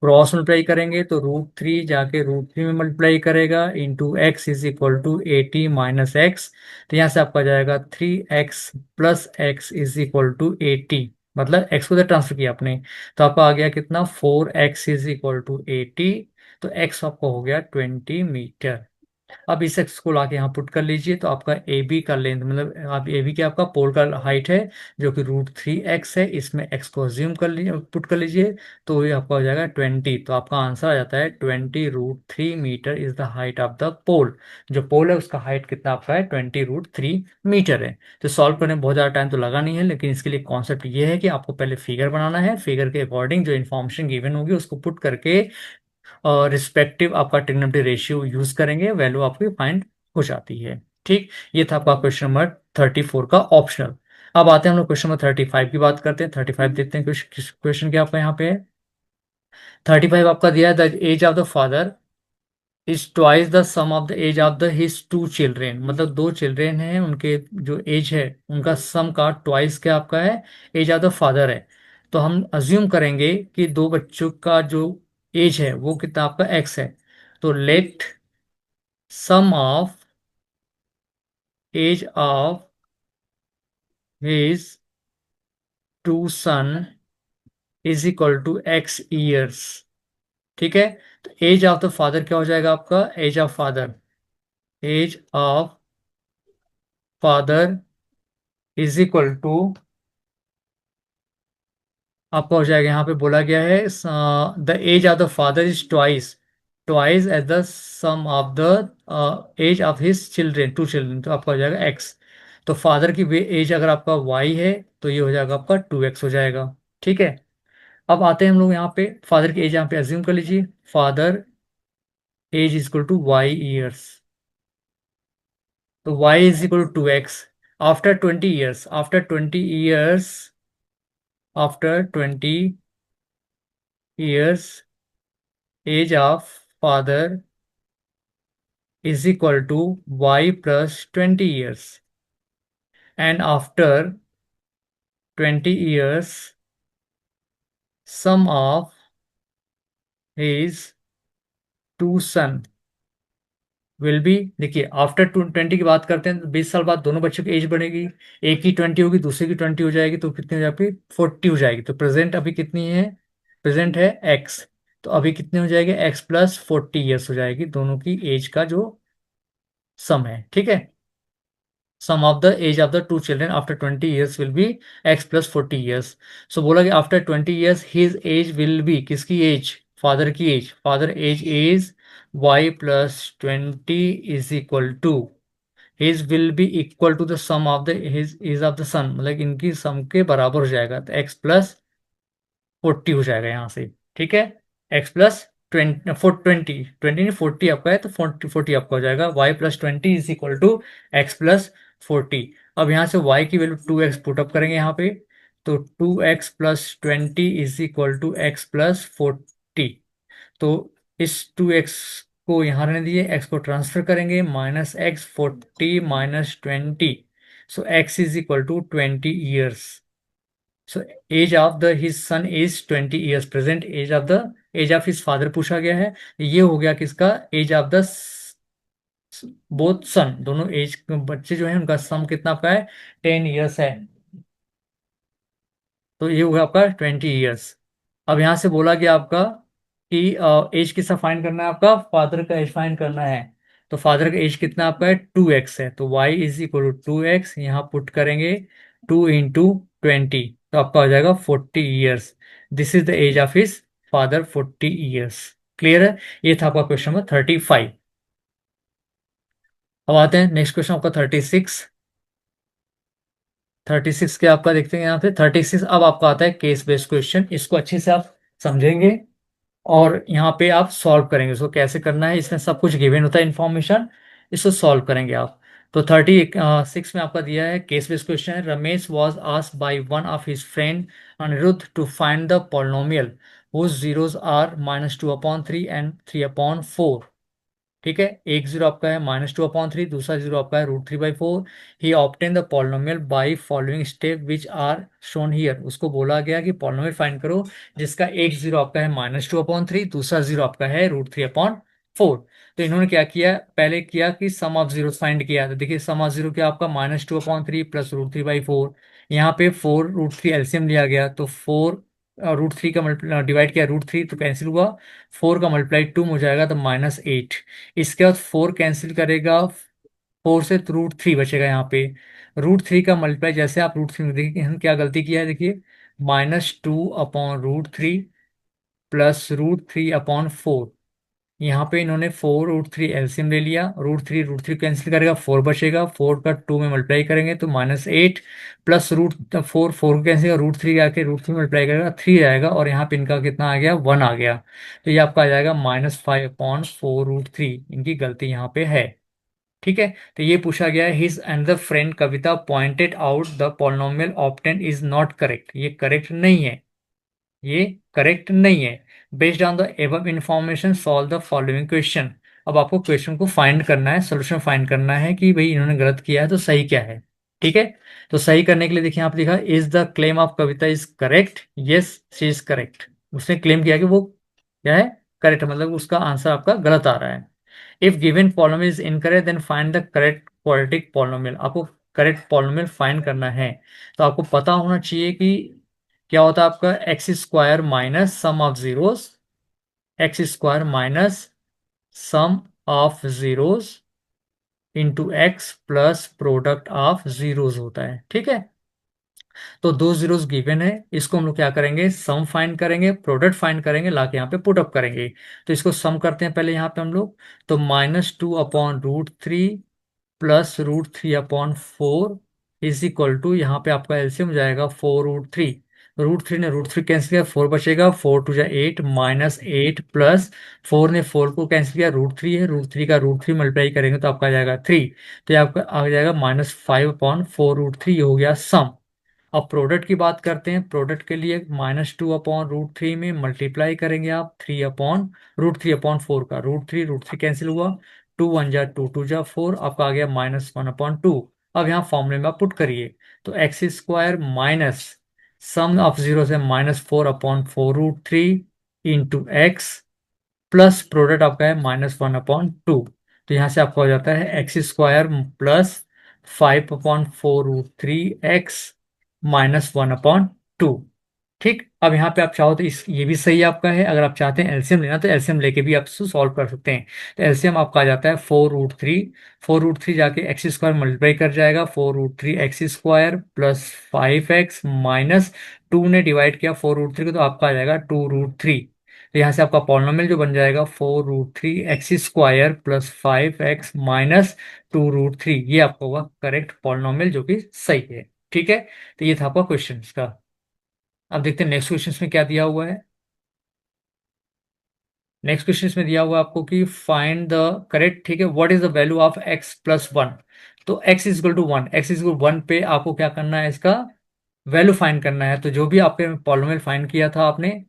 Cross multiply करेंगे तो रूट 3 जाके रूट 3 में मल्टीप्लाई करेगा into x is equal to 80 minus x. तो यहाँ से आपका जाएगा 3x plus x is equal to 80, मतलब एक्स को ट्रांसफर किया आपने, तो आपका आ गया कितना 4x इज इक्वल टू 80। तो एक्स आपका हो गया 20 मीटर। अब इस एक्स को लाके यहाँ पुट कर लीजिए तो आपका ए बी का लेंथ, मतलब आप ए बी के आपका पोल का हाइट है जो कि रूट 3x है, इसमें एक्स को अज्यूम कर लीजिए, पुट कर लीजिए, तो ये आपका हो जाएगा 20। तो आपका आंसर आ जाता है 20√3 metre is the height of the pole. जो पोल है उसका हाइट कितना आपका है 20√3 मीटर है। तो सॉल्व करने में बहुत ज़्यादा टाइम तो लगा नहीं है, लेकिन इसके लिए कॉन्सेप्ट ये है कि आपको पहले फिगर बनाना है, फिगर के अकॉर्डिंग जो इन्फॉर्मेशन गिवन होगी उसको पुट करके और रिस्पेक्टिव आपका ट्रिग्नोमेट्री रेशियो यूज करेंगे, वैल्यू आपकी फाइंड हो जाती है। ठीक, ये था आपका क्वेश्चन नंबर 34 का ऑप्शनल। अब आते हैं हम लोग क्वेश्चन नंबर 35 की बात करते हैं। 35 देखते हैं क्वेश्चन क्या आपका यहाँ पे है। 35 आपका दिया है the age of the father is twice the sum of the age of the his 2 children, मतलब 2 चिल्ड्रेन हैं, उनके जो एज है उनका सम का ट्वाइस क्या आपका है एज ऑफ द फादर है। तो हम अज्यूम करेंगे कि 2 बच्चों का जो एज है वो कितना आपका एक्स है। तो let sum of age of his 2 son is equal to x years. ठीक है। तो एज ऑफ द फादर क्या हो जाएगा आपका, age of father is equal to आपका हो जाएगा, यहाँ पे बोला गया है the age of the father is twice, twice age the sum of the age of his children 2 children, तो आपका हो जाएगा एक्स। तो फादर की एज अगर आपका वाई है तो ये हो जाएगा आपका 2x हो जाएगा। ठीक है। अब आते हैं हम लोग यहाँ पे फादर की एज यहाँ पे अज्यूम कर लीजिए, father age is equal to Y years, तो Y is equal to 2x। After 20 years age of father is equal to y plus 20 years, and after 20 years sum of his 2 son will be, देखिए आफ्टर 20 की बात करते हैं तो 20 साल बाद दोनों बच्चों की एज बढ़ेगी, एक की 20 होगी दूसरे की 20 हो जाएगी, तो कितनी हो जाएगी 40 हो जाएगी। तो प्रेजेंट अभी कितनी है, प्रेजेंट है एक्स, तो अभी कितने हो जाएंगे एक्स प्लस 40 ईयर्स हो जाएगी दोनों की एज का जो सम है। ठीक है। Sum of the age of the 2 children after 20 years will be X plus 40 years। So बोला कि after 20 years his age will be, किसकी एज, फादर की age, father age is Y plus 20 is equal to his will be equal to the sum of the his is of the son, मतलब इनकी सम के बराबर हो जाएगा, तो एक्स प्लस 40 हो जाएगा यहाँ से। ठीक है। एक्स प्लस 20 नहीं 40 आपका है, तो 40 आपका हो जाएगा, Y plus 20 is equal to x plus 40। अब यहाँ से y की वैल्यू 2x पुटअप करेंगे यहाँ पे, तो 2x plus 20 is equal to x plus 40। तो इस 2x को यहाँ रहने दीजिए, x को ट्रांसफर करेंगे, -x 40 minus 20, so x is equal to 20 years। So age of the his son is 20 years, present age of his father पूछा गया है। ये हो गया किसका, age of the both son, दोनों एज बच्चे जो हैं उनका सम कितना आपका है 10 years है, तो ये हुआ आपका 20 years। अब यहाँ से बोला गया आपका कि एज किसका फाइंड करना है, आपका फादर का एज फाइंड करना है। तो फादर का एज कितना आपका है 2x है, तो y is equal to 2x, यहाँ पुट करेंगे 2 × 20, तो आपका हो जाएगा 40 years। This is the age of his father 40 years। Clear है। ये था आपका क्वेश्चन नंबर 35। अब आते हैं नेक्स्ट क्वेश्चन आपका 36। 36 के आपका देखते हैं यहाँ पे 36, अब आपका आता है केस बेस्ड क्वेश्चन, इसको अच्छे से आप समझेंगे और यहाँ पे आप सॉल्व करेंगे। इसको कैसे करना है, इसमें सब कुछ गिवन होता है इन्फॉर्मेशन, इसको सॉल्व करेंगे आप। तो 36 में आपका दिया है केस बेस्ड क्वेश्चन है। Ramesh was asked by one of his friend Anirudh to find the polynomial whose zeros are -2/3 and 3/4। ठीक है, एक जीरो आपका है -2/3, दूसरा जीरो आपका है √3/4। He obtain the polynomial by following step which are shown here. उसको बोला गया कि पॉलिनोमियल फाइंड करो जिसका एक जीरो आपका है -2/3, दूसरा जीरो आपका है √3/4। तो इन्होंने क्या किया, पहले किया कि सम ऑफ जीरो फाइंड किया। तो देखिए सम ऑफ जीरो क्या आपका -2/3 प्लस √3/4। यहाँ पे 4√3 एलसीएम लिया गया, तो 4 √3 का डिवाइड किया √3 तो कैंसिल हुआ। 4 का मल्टीप्लाई 2 हो जाएगा तो -8। इसके बाद 4 कैंसिल करेगा, 4 से √3 बचेगा यहाँ पे। √3 का मल्टीप्लाई जैसे आप √3 में देखिए हम क्या गलती किया है, देखिए -2/√3 प्लस √3/4। यहाँ पे इन्होंने 4√3 एलसीएम ले लिया, √3 कैंसिल करेगा, 4 बचेगा, 4 का 2 में मल्टीप्लाई करेंगे तो -8 प्लस √4 कैंसिल का √3 आके √3 मल्टीप्लाई करेगा 3 आएगा, और यहाँ पे इनका कितना आ गया 1 आ गया। तो ये आपका आ जाएगा -5/4√3। इनकी गलती यहाँ पे है। ठीक है, तो ये पूछा गया है his another friend Kavita pointed out the polynomial obtain is not correct. ये करेक्ट नहीं है, ये करेक्ट नहीं है। Based on the above information solve the following question. अब आपको क्वेश्चन को फाइंड करना है, सोल्यूशन फाइंड करना है कि भाई इन्होंने गलत किया है तो सही क्या है। ठीक है, तो सही करने के लिए देखिए आप लिखा is the claim of Kavita is correct. Yes she is correct. उसने क्लेम किया कि वो क्या है, करेक्ट, मतलब उसका आंसर आपका गलत आ रहा है। If given polynomial is incorrect then find the correct quadratic polynomial. आपको करेक्ट पॉलिनोमियल फाइंड करना है, तो आपको पता होना चाहिए कि क्या होता है आपका x² minus sum of zeros, x² minus sum of zeros into x plus product of zeros होता है। ठीक है, तो दो जीरोस गिवन है, इसको हम लोग क्या करेंगे, सम फाइंड करेंगे, प्रोडक्ट फाइंड करेंगे, लाके यहाँ पे पुट अप करेंगे। तो इसको सम करते हैं पहले यहाँ पे हम लोग। तो -2/√3 प्लस √3/4 इज इक्वल टू, यहाँ पे आपका एलसीएम हो जाएगा 4√3। √3 ने √3 कैंसिल किया, 4 बचेगा, 4×2 = 8, -8 प्लस 4 ने 4 को कैंसिल किया, √3 है, √3 का √3 मल्टीप्लाई करेंगे तो आपका आ जाएगा 3। तो ये आपका आ जाएगा -5/4√3। ये हो गया सम। अब प्रोडक्ट की बात करते हैं। प्रोडक्ट के लिए -2/√3 में मल्टीप्लाई करेंगे आप 3/√3/4 का, √3 कैंसिल हुआ, 2 1 = 2, 2 × 4, आपका आ गया -1/2। अब यहाँ फॉर्मूले में आप पुट करिए, तो x² minus sum of zero से -4/4√3 इंटू एक्स प्लस प्रोडक्ट आपका है -1/2। तो यहाँ से आपका हो जाता है x² प्लस 5/4√3x -1/2। ठीक, अब यहाँ पे आप चाहो तो इस ये भी सही आपका है। अगर आप चाहते हैं एलसीएम लेना तो एलसीएम लेके भी आप इसको सॉल्व कर सकते हैं। तो एलसीएम आपका आ जाता है 4√3, 4√3 जाके x² मल्टीप्लाई कर जाएगा, 4√3x² प्लस 5x माइनस 2 ने डिवाइड किया 4√3 को तो आपका आ जाएगा 2√3। तो यहाँ से आपका पॉलिनोमियल जो बन जाएगा 4√3x² प्लस 5x माइनस 2√3, ये आपका होगा करेक्ट पॉलिनोमियल जो कि सही है। ठीक है, तो ये था आपका क्वेश्चन का। अब देखते हैं नेक्स्ट क्वेश्चन में क्या दिया हुआ है। नेक्स्ट क्वेश्चन में दिया हुआ है आपको कि फाइंड द करेक्ट, ठीक है, what is the value of x+1। तो x=1, x=1 पे आपको क्या करना है, इसका वैल्यू फाइंड करना है। तो जो भी आपके पॉलिनोमियल फाइंड किया था आपने,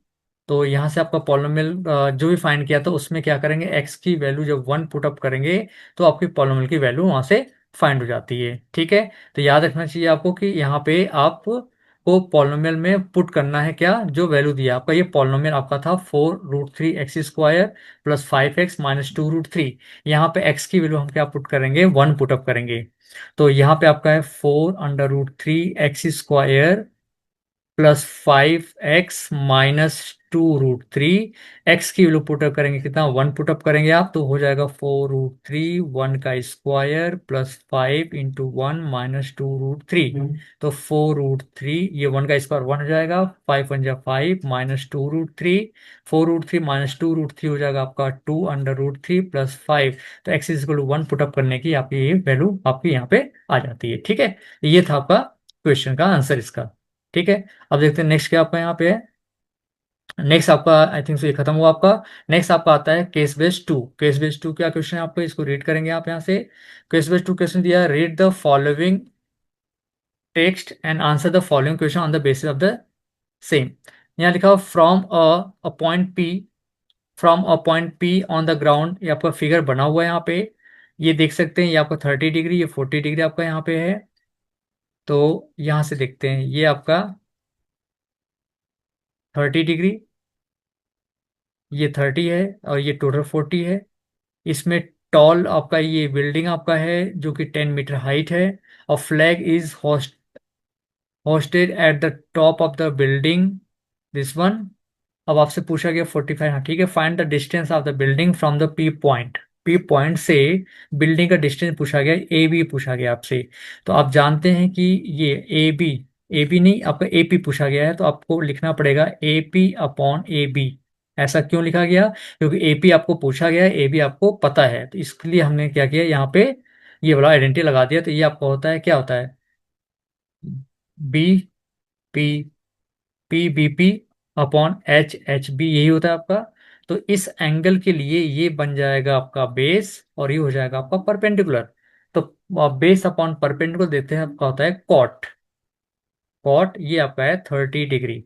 तो यहाँ से आपका पॉलिनोमियल जो भी फाइंड किया था उसमें क्या करेंगे, x की वैल्यू जब 1 पुट अप करेंगे तो आपकी पॉलिनोमियल की वैल्यू वहाँ से फाइंड हो जाती है। ठीक है, तो याद रखना चाहिए आपको कि यहाँ पे आप को पॉलिनोमियल में पुट करना है क्या, जो वैल्यू दिया आपका। ये पॉलिनोमियल आपका था 4√3x² प्लस 5x माइनस 2√3। यहाँ पे x की वैल्यू हम क्या पुट करेंगे, 1 पुट अप करेंगे। तो यहाँ पे आपका है 4√3x² plus 5x minus 2√3। X की वैल्यू पुटअप करेंगे कितना, 1 पुटअप करेंगे आप, तो हो जाएगा 4√3 1 का स्क्वायर प्लस 5 × 1 माइनस 2√3। तो 4√3, ये 1 का स्क्वायर 1 हो जाएगा, 5 × 5 माइनस 2√3, 4√3 माइनस 2√3 हो जाएगा आपका 2√3 प्लस 5। तो x is equal to 1 put up करने की आपकी ये वैल्यू आपकी यहाँ पे आ जाती है। ठीक है, ये था आपका क्वेश्चन का आंसर इसका। ठीक है, अब देखते हैं नेक्स्ट क्या आपका यहाँ पे है। नेक्स्ट आपका आई थिंक ये खत्म हुआ आपका। नेक्स्ट आपका आता है case based two. Case based two क्या क्वेश्चन है आपको, इसको रीड करेंगे आप यहाँ से। केस बेस्ड टू क्वेश्चन दिया है, read the following text and answer the following question on the basis of the same. यहाँ लिखा हुआ from a point P, from a point P on the ground, ये आपका फिगर बना हुआ है यहाँ पे। ये देख सकते हैं, ये आपका 30 डिग्री, ये 40 डिग्री आपका यहाँ पे है। तो यहाँ से देखते हैं, ये आपका 30 डिग्री, ये 30 है, और ये टोटल 40 है। इसमें टॉल आपका ये बिल्डिंग आपका है जो कि 10 मीटर हाइट है, और flag is hosted at the top of the building, this one. अब आपसे पूछा गया 45, हाँ ठीक है, find the distance of the building from the P point. P point से बिल्डिंग का डिस्टेंस पूछा गया, ए बी पूछा गया आपसे। तो आप जानते हैं कि ये ए बी नहीं, आपका ए पी पूछा गया है, तो आपको लिखना पड़ेगा A P upon A B. ऐसा क्यों लिखा गया, क्योंकि ए पी आपको पूछा गया है, ए बी आपको पता है, तो इसके लिए हमने क्या किया यहाँ पे, ये वाला आइडेंटिटी लगा दिया। तो ये आपका होता है, क्या होता है, B P, P B P upon H H B, यही होता है आपका। तो इस एंगल के लिए ये बन जाएगा आपका बेस, और ये हो जाएगा आपका परपेंडिकुलर। तो बेस अपॉन परपेंडिकुलर देते हैं, आपका होता है कॉट। कॉट ये आपका है 30 डिग्री,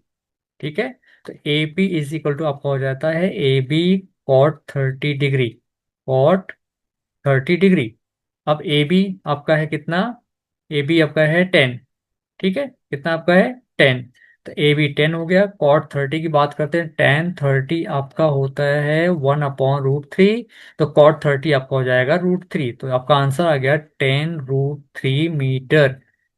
ठीक है। तो A P is equal to आपका हो जाता है A B cot 30 degree, cot 30 degree. अब ए बी आपका है कितना, ए बी आपका है 10, ठीक है, कितना आपका है 10। तो ए बी 10 हो गया। कॉट 30 की बात करते हैं, टेन 30 आपका होता है 1/√3। तो कॉट 30 आपका हो जाएगा √3। तो आपका आंसर आ गया 10√3 metre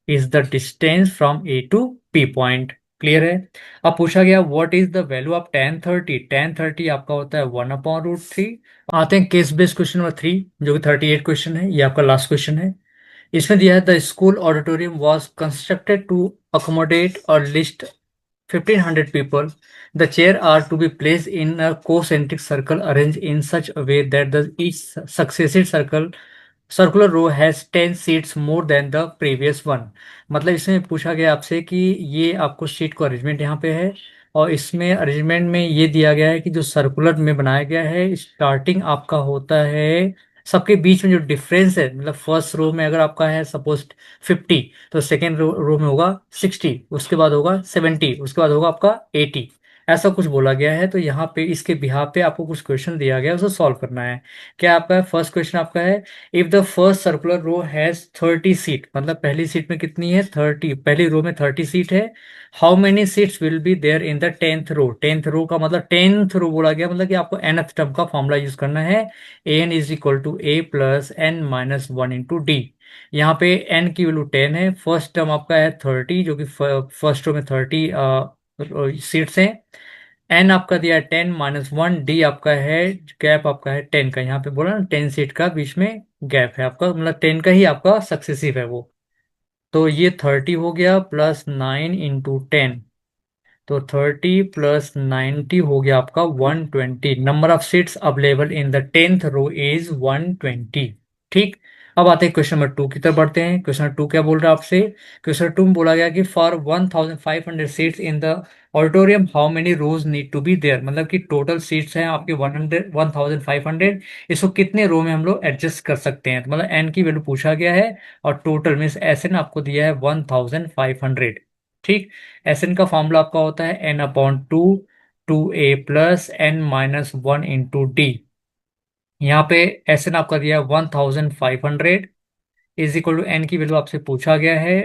is the distance from A to P point. Clear है। अब पूछा गया what is the value of tan 30। Tan 30 आपका होता है 1/√3। आते हैं केस बेस्ड क्वेश्चन नंबर 3, जो कि 38 क्वेश्चन है, ये आपका लास्ट क्वेश्चन है। इसमें दिया है the school auditorium was constructed to accommodate और least 1500 people. The chair are to be placed in a concentric circle arranged in such a way that the each successive circular row has 10 seats more than the previous one. मतलब इसमें पूछा गया आपसे कि ये आपको सीट को अरेंजमेंट यहाँ पे है, और इसमें अरेंजमेंट में ये दिया गया है कि जो सर्कुलर में बनाया गया है, स्टार्टिंग आपका होता है, सबके बीच में जो डिफरेंस है, मतलब फर्स्ट रो में अगर आपका है सपोज 50, तो सेकेंड रो में होगा 60, उसके बाद होगा 70, उसके बाद होगा आपका 80। ऐसा कुछ बोला गया है। तो यहाँ पे इसके बिहार पे आपको कुछ क्वेश्चन दिया गया है, उसको सॉल्व करना है। क्या आपका फर्स्ट क्वेश्चन आपका है, if the first circular row has 30 seat, मतलब पहली सीट में कितनी है 30, पहली रो में 30 सीट है। How many seats will be there in the tenth row. Tenth row का मतलब टेंथ रो बोला गया, मतलब कि आपको nth टर्म का फॉर्मूला यूज करना है, N is equal to A plus N minus one into D. यहाँ पे n की वैल्यू 10 है, फर्स्ट टर्म आपका है 30, जो कि फर्स्ट रो में 30 सीट्स हैं। n आपका दिया है 10 - 1, डी आपका है, गैप आपका है 10 का, यहाँ पे बोला ना 10 सीट का बीच में गैप है आपका, मतलब 10 का ही आपका सक्सेसिव है वो। तो ये 30 हो गया प्लस 9 × 10, तो 30 + 90 हो गया आपका 120। Number of seats available in the tenth row is 120। ठीक। अब आते हैं क्वेश्चन नंबर 2 की तरफ बढ़ते हैं। क्वेश्चन नंबर 2 क्या बोल रहा है आपसे, क्वेश्चन 2 में बोला गया कि for 1500 seats in the auditorium how many rows need to be there, मतलब कि टोटल सीट्स हैं आपके 1500, इसको कितने रो में हम लोग एडजस्ट कर सकते हैं। तो मतलब एन की वैल्यू पूछा गया है, और टोटल मीन्स एस एन आपको दिया है 1500। ठीक। एस एन का फॉर्मूला आपका होता है n/2, 2a plus n - 1 × d। यहाँ पे एस एन आपका दिया है 1500 इज इक्वल टू एन की वैल्यू आपसे पूछा गया है,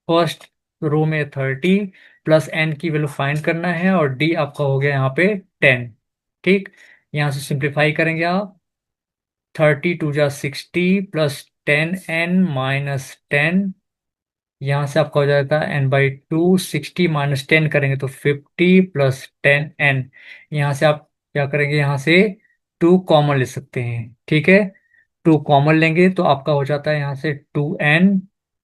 फर्स्ट रो में 30 प्लस एन की वैल्यू फाइंड करना है, और डी आपका हो गया यहाँ पे 10। ठीक। यहाँ से सिंप्लीफाई करेंगे आप, 30 × 2 = 60 प्लस 10n - 10, यहाँ से आपका हो जाएगा n/2, 60 - 10 करेंगे तो 50 प्लस 10n। यहाँ से आप क्या करेंगे, यहाँ से 2 कॉमन ले सकते हैं, ठीक है। 2 कॉमन लेंगे तो आपका हो जाता है यहाँ से 2n,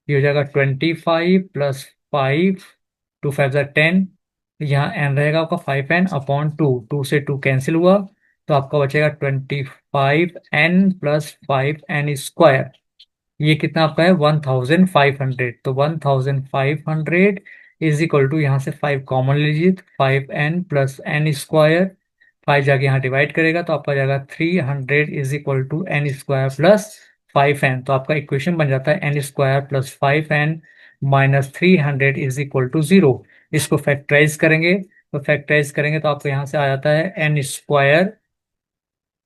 ये हो जाएगा 25 प्लस 5, 2 × 5 = 10, यहाँ n रहेगा आपका 5n/2, 2 से 2 कैंसिल हुआ, तो आपका बचेगा 25n प्लस 5n²। ये कितना आपका है 1500, तो 1500 इज इक्वल टू, यहाँ से 5 कॉमन लीजिए, 5n+n², 5 जाके यहाँ डिवाइड करेगा तो आपका जाएगा 300 is equal to n² + 5n। तो आपका इक्वेशन बन जाता है n² + 5n - 300 is equal to 0। इसको फैक्टराइज करेंगे, तो फैक्टराइज करेंगे तो आपको यहाँ से आ जाता है n²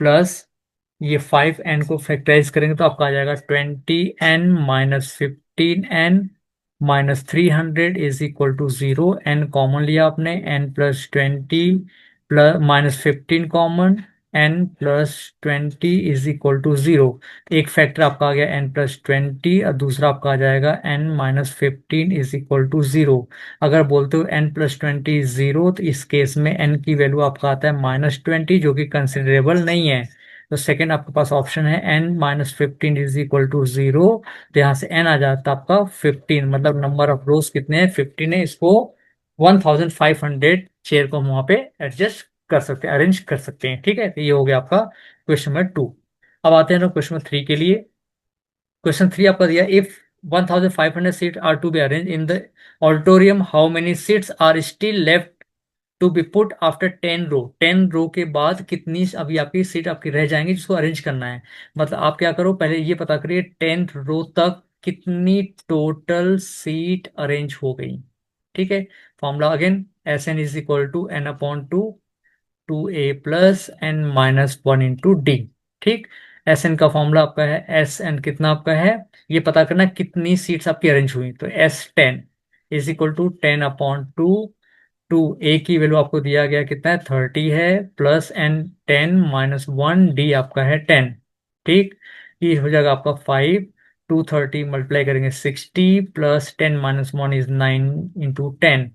प्लस ये 5n को फैक्टराइज करेंगे तो आपका आ जाएगा 20n - 15n - 300 is equal to 0। n common लिया आपने, n+20 - 15 common, n+20 is equal to 0। एक फैक्टर आपका आ गया n+20 और दूसरा आपका आ जाएगा n-15 इज इक्वल टू 0। अगर बोलते हो n+20 0, तो इस केस में n की वैल्यू आपका आता है -20, जो कि कंसिडरेबल नहीं है। तो सेकेंड आपके पास ऑप्शन है n-15 इज इक्वल टू 0। तो यहाँ से n आ जाता है आपका 15, मतलब नंबर ऑफ रोज कितने हैं, 15 है। इसको 1500 चेयर को हम वहां पे एडजस्ट कर सकते हैं, अरेंज कर सकते हैं। ठीक है, तो ये हो गया आपका क्वेश्चन नंबर 2। अब आते हैं क्वेश्चन नंबर 3 के लिए। क्वेश्चन 3 आपका दिया, if 1500 seat are to be arrange in the auditorium, how many seats are still left to be put after 10 row. 10 row के बाद कितनी अभी आपकी सीट आपकी रह जाएंगी जिसको अरेंज करना है। मतलब आप क्या करो, पहले ये पता करिए 10th रो तक कितनी टोटल सीट अरेंज हो गई। ठीक है, formula again, Sn = n/2 2a + n-1 × d। ठीक, एस एन का फॉर्मूला आपका है, एस एन कितना आपका है, ये पता करना कितनी सीट्स आपकी अरेंज हुई। तो S10 is equal to 10/2, two A की वैल्यू आपको दिया गया कितना है, 30 है, +n10 - 1 डी आपका है 10। ठीक, ये हो जाएगा आपका 5, 230 मल्टीप्लाई करेंगे 60, +10 - 1 इज 9 × 10,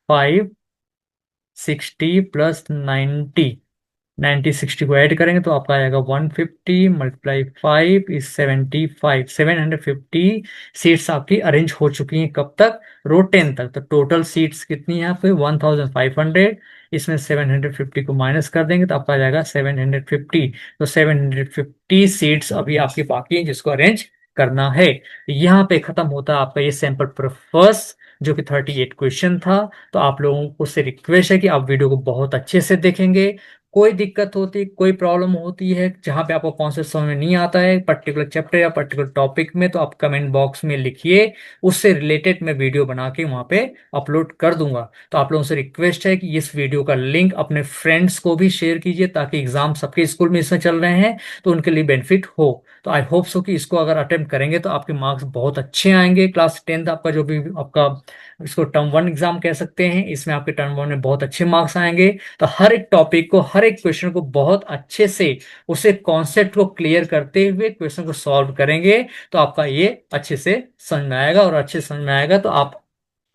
560 +90, 90 60 को ऐड करेंगे तो आपका आएगा 150 × 5 इज 75, 750 सीट्स आपकी अरेंज हो चुकी हैं। कब तक, रो 10 तक। तो टोटल सीट्स कितनी है आपकी 1500, इसमें 750 को माइनस कर देंगे तो आपका आ जाएगा 750। तो 750 सीट्स अभी आपकी बाकी हैं जिसको अरेंज करना है। यहाँ पे खत्म होता है आपका ये सैंपल फर्स्ट, जो कि 38 क्वेश्चन था। तो आप लोगों को से रिक्वेस्ट है कि आप वीडियो को बहुत अच्छे से देखेंगे। कोई दिक्कत होती, कोई प्रॉब्लम होती है जहां पे आपको कॉन्सेप्ट समझ में नहीं आता है पर्टिकुलर चैप्टर या पर्टिकुलर टॉपिक में, तो आप कमेंट बॉक्स में लिखिए, उससे रिलेटेड मैं वीडियो बना के वहां पे अपलोड कर दूंगा। तो आप लोगों से रिक्वेस्ट है कि इस वीडियो का लिंक अपने फ्रेंड्स को भी शेयर कीजिए, ताकि एग्जाम सबके स्कूल में इसमें चल रहे हैं तो उनके लिए बेनिफिट हो। तो आई होप सो कि इसको अगर अटेम्प्ट करेंगे तो आपके मार्क्स बहुत अच्छे आएंगे। क्लास 10th आपका जो भी आपका, इसको टर्म 1 एग्जाम कह सकते हैं, इसमें आपके टर्म 1 में बहुत अच्छे मार्क्स आएंगे। तो हर एक टॉपिक को, हर एक क्वेश्चन को बहुत अच्छे से, उसे कॉन्सेप्ट को क्लियर करते हुए क्वेश्चन को सॉल्व करेंगे तो आपका ये अच्छे से समझ में आएगा, और अच्छे समझ में आएगा तो आप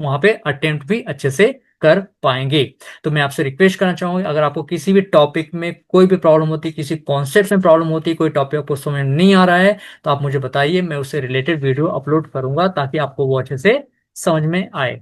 वहां पे अटेम्प्ट भी अच्छे से कर पाएंगे। तो मैं आपसे रिक्वेस्ट करना चाहूंगा, अगर आपको किसी भी टॉपिक में कोई भी प्रॉब्लम होती है, किसी कॉन्सेप्ट में प्रॉब्लम होती है, कोई टॉपिक आपको समझ में नहीं आ रहा है, तो आप मुझे बताइए, मैं उससे रिलेटेड वीडियो अपलोड करूंगा ताकि आपको वो अच्छे से समझ में आए।